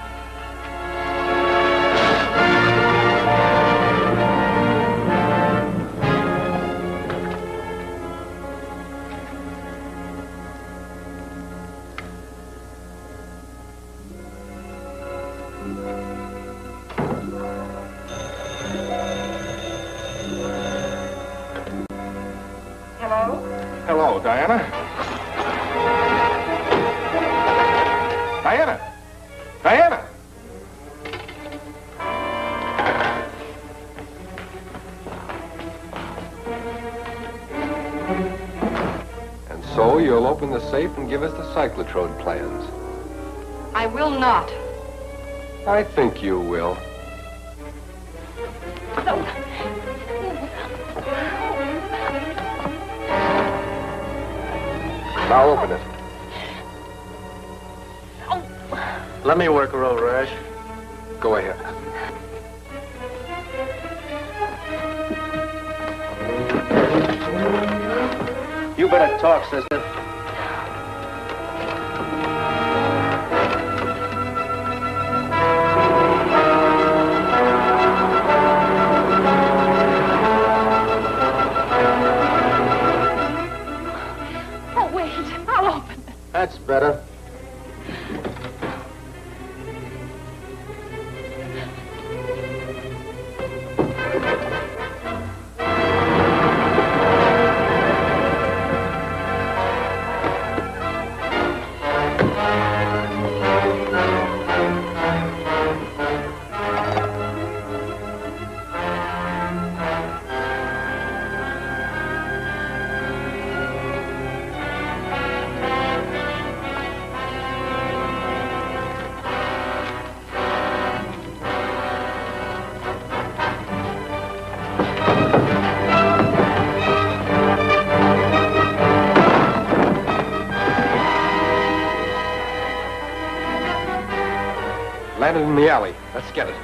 Hello? Hello, Diana. Diana! Diana! And so you'll open the safe and give us the cyclotrode plans. I will not. I think you will. Now open it. Let me work her over, Ash. Go ahead. You better talk, sister. Oh, wait. I'll open it. That's better. Landed in the alley. Let's get it.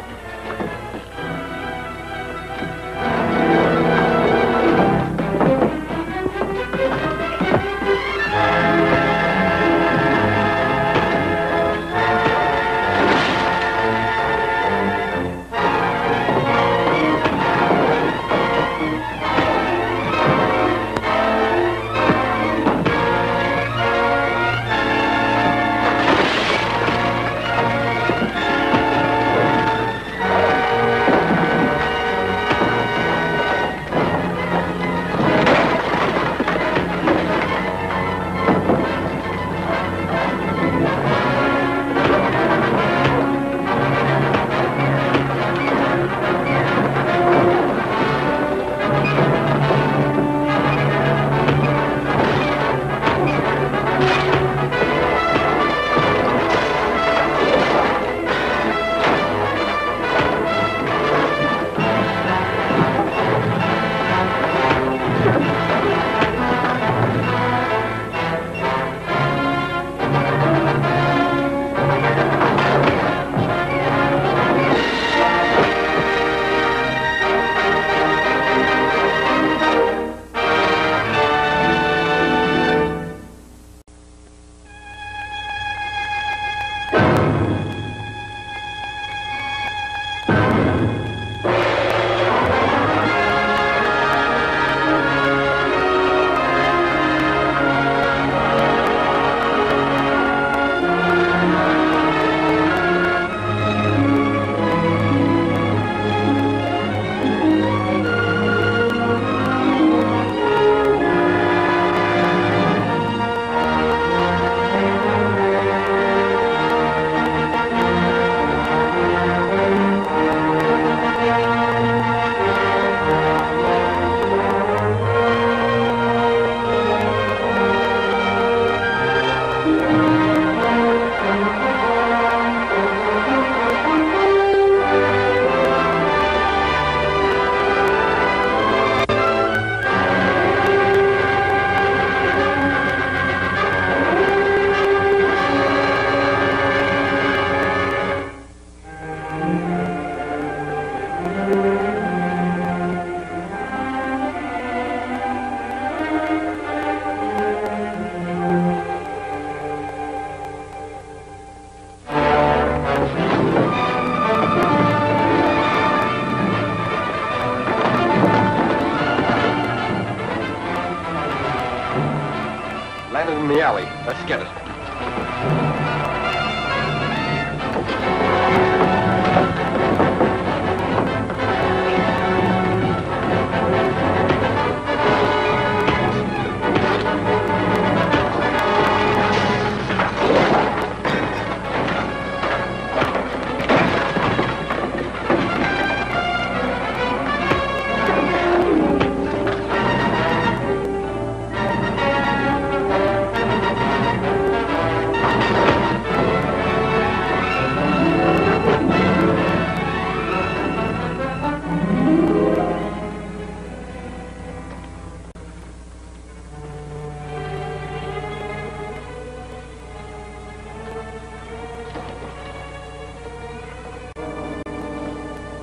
Landed in the alley. Let's get it.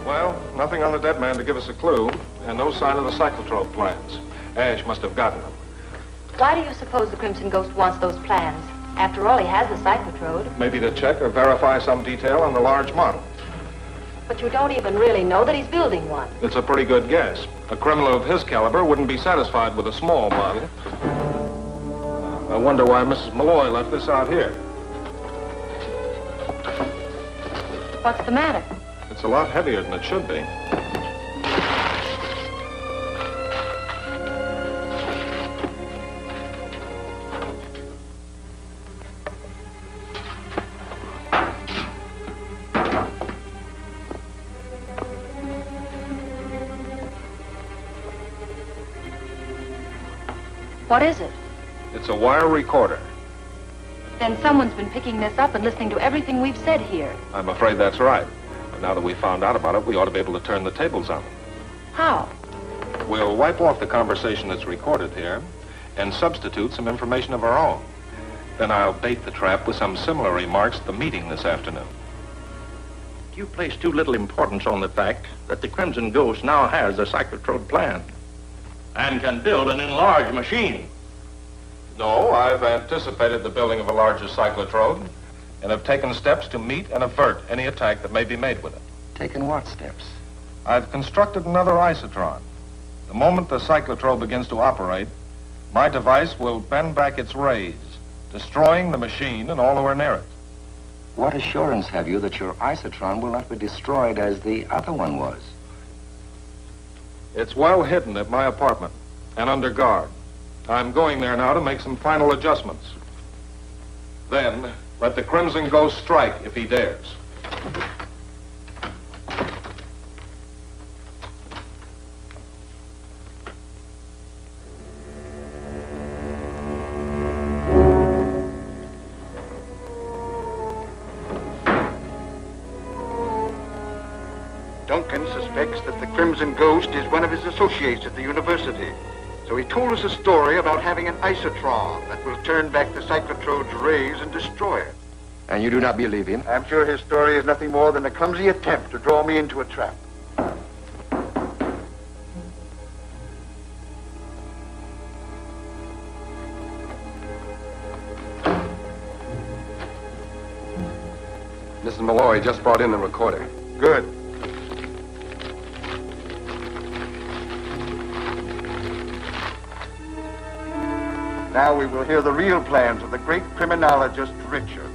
Well, nothing on the dead man to give us a clue, and no sign of the cyclotrope plans. Ash must have gotten them. Why do you suppose the Crimson Ghost wants those plans? After all, he has the cyclotrode. Maybe to check or verify some detail on the large model. But you don't even really know that he's building one. It's a pretty good guess. A criminal of his caliber wouldn't be satisfied with a small model. I wonder why Mrs. Malloy left this out here. What's the matter? It's a lot heavier than it should be. What is it? It's a wire recorder. Then someone's been picking this up and listening to everything we've said here. I'm afraid that's right. But now that we've found out about it, we ought to be able to turn the tables on them. How? We'll wipe off the conversation that's recorded here and substitute some information of our own. Then I'll bait the trap with some similar remarks at the meeting this afternoon. you place too little importance on the fact that the Crimson Ghost now has a cyclotrode plan and can build an enlarged machine. No, I've anticipated the building of a larger cyclotrode and have taken steps to meet and avert any attack that may be made with it. Taken what steps? I've constructed another isotron. The moment the cyclotrode begins to operate, my device will bend back its rays, destroying the machine and all who are near it. What assurance have you that your isotron will not be destroyed as the other one was? It's well hidden at my apartment and under guard. I'm going there now to make some final adjustments. Then, let the Crimson Ghost strike if he dares. Duncan suspects that the Crimson Ghost is one of his associates at the university. So he told us a story about having an isotron that will turn back the cyclotrode's rays and destroy it. And you do not believe him? I'm sure his story is nothing more than a clumsy attempt to draw me into a trap. Mrs. Malloy just brought in the recorder. Good. Now we will hear the real plans of the great criminologist, Richards.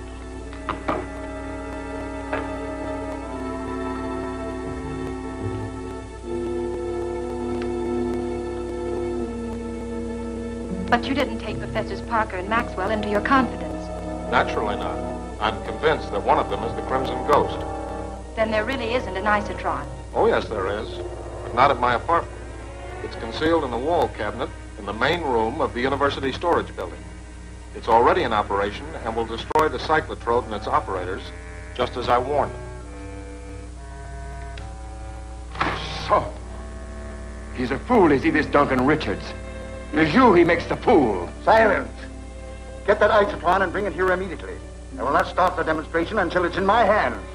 But you didn't take Professors Parker and Maxwell into your confidence. Naturally not. I'm convinced that one of them is the Crimson Ghost. Then there really isn't an isotron. Oh, yes, there is. But not at my apartment. It's concealed in the wall cabinet in the main room of the university storage building. It's already in operation and will destroy the cyclotrode and its operators, just as I warned them. So, he's a fool, is he, this Duncan Richards? It is you he makes the fool. Silence! Get that isotron and bring it here immediately. I will not start the demonstration until it's in my hands.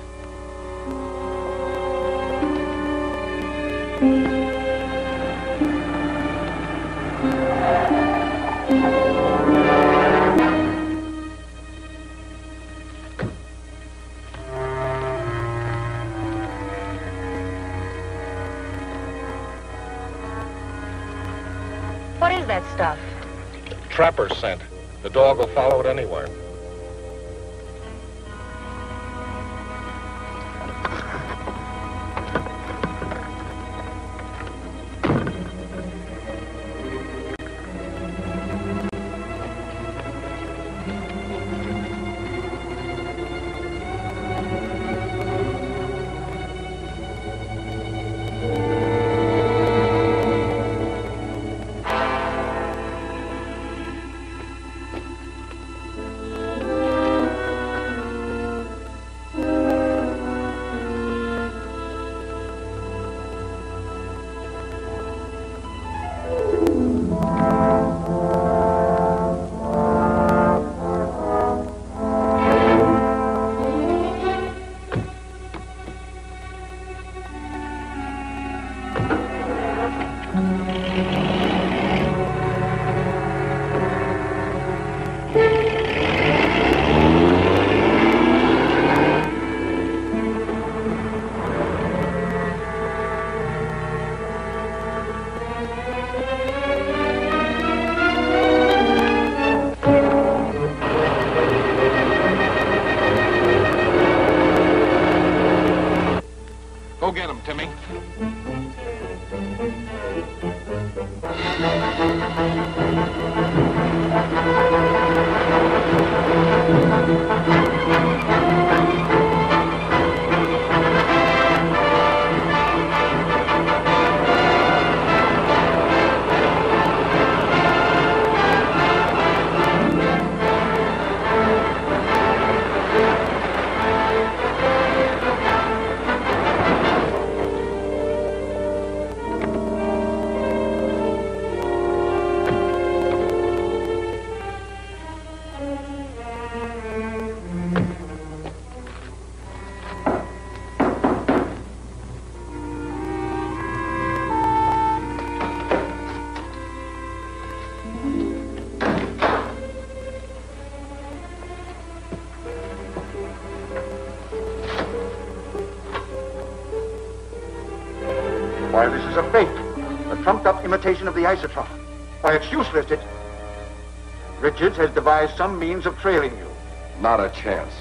What is that stuff? Trapper scent. The dog will follow it anywhere. Go get him, Timmy. up imitation of the isotron. Why, it's useless. Richards has devised some means of trailing you. Not a chance.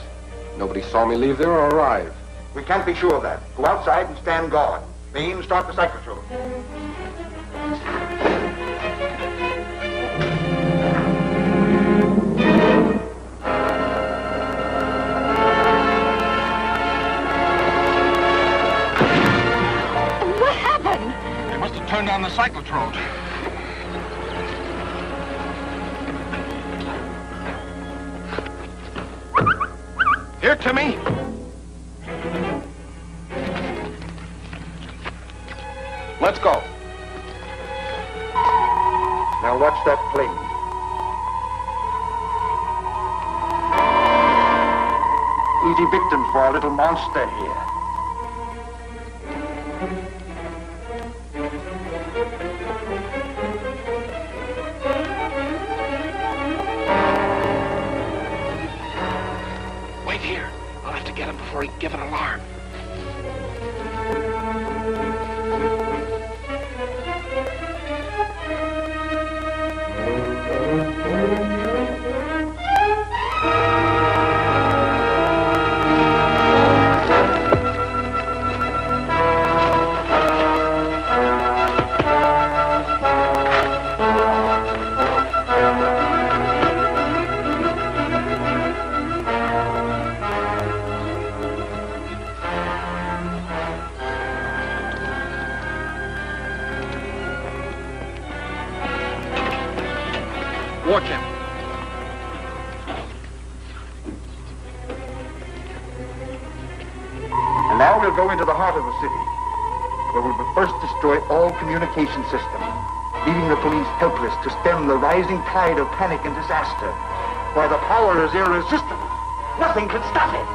Nobody saw me leave there or arrive. We can't be sure of that. Go outside and stand guard. Mean, start the cyclotron. What happened? They must have turned on the cyclotron. Here, Timmy. Let's go. Now watch that plane. Easy victims for our little monster here. Wait here. I'll have to get him before he can give an alarm. Watch him. And now we'll go into the heart of the city, where we will first destroy all communication systems, leaving the police helpless to stem the rising tide of panic and disaster. Why, the power is irresistible. Nothing can stop it.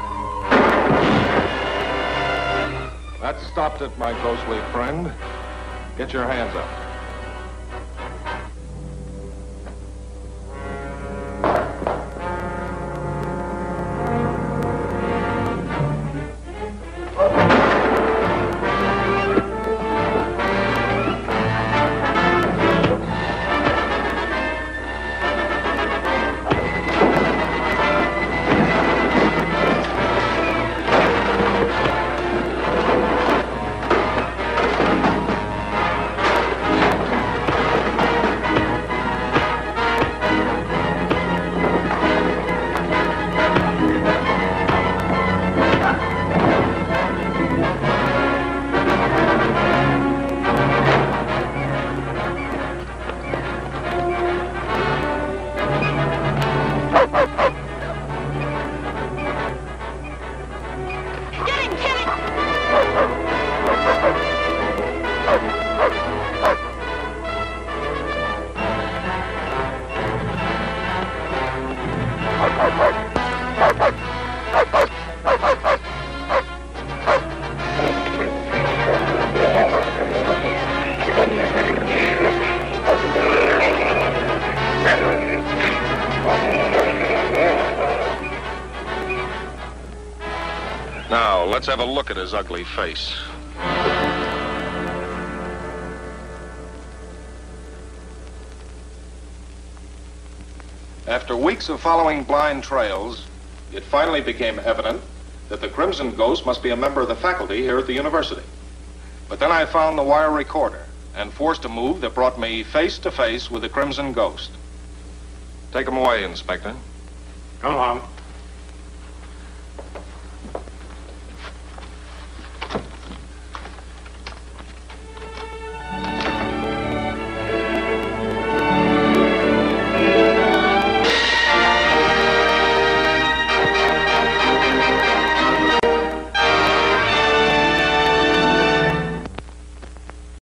That stopped it, my ghostly friend. Get your hands up. Now, let's have a look at his ugly face. After weeks of following blind trails, it finally became evident that the Crimson Ghost must be a member of the faculty here at the university. But then I found the wire recorder and forced a move that brought me face to face with the Crimson Ghost. Take him away, Inspector. Come on.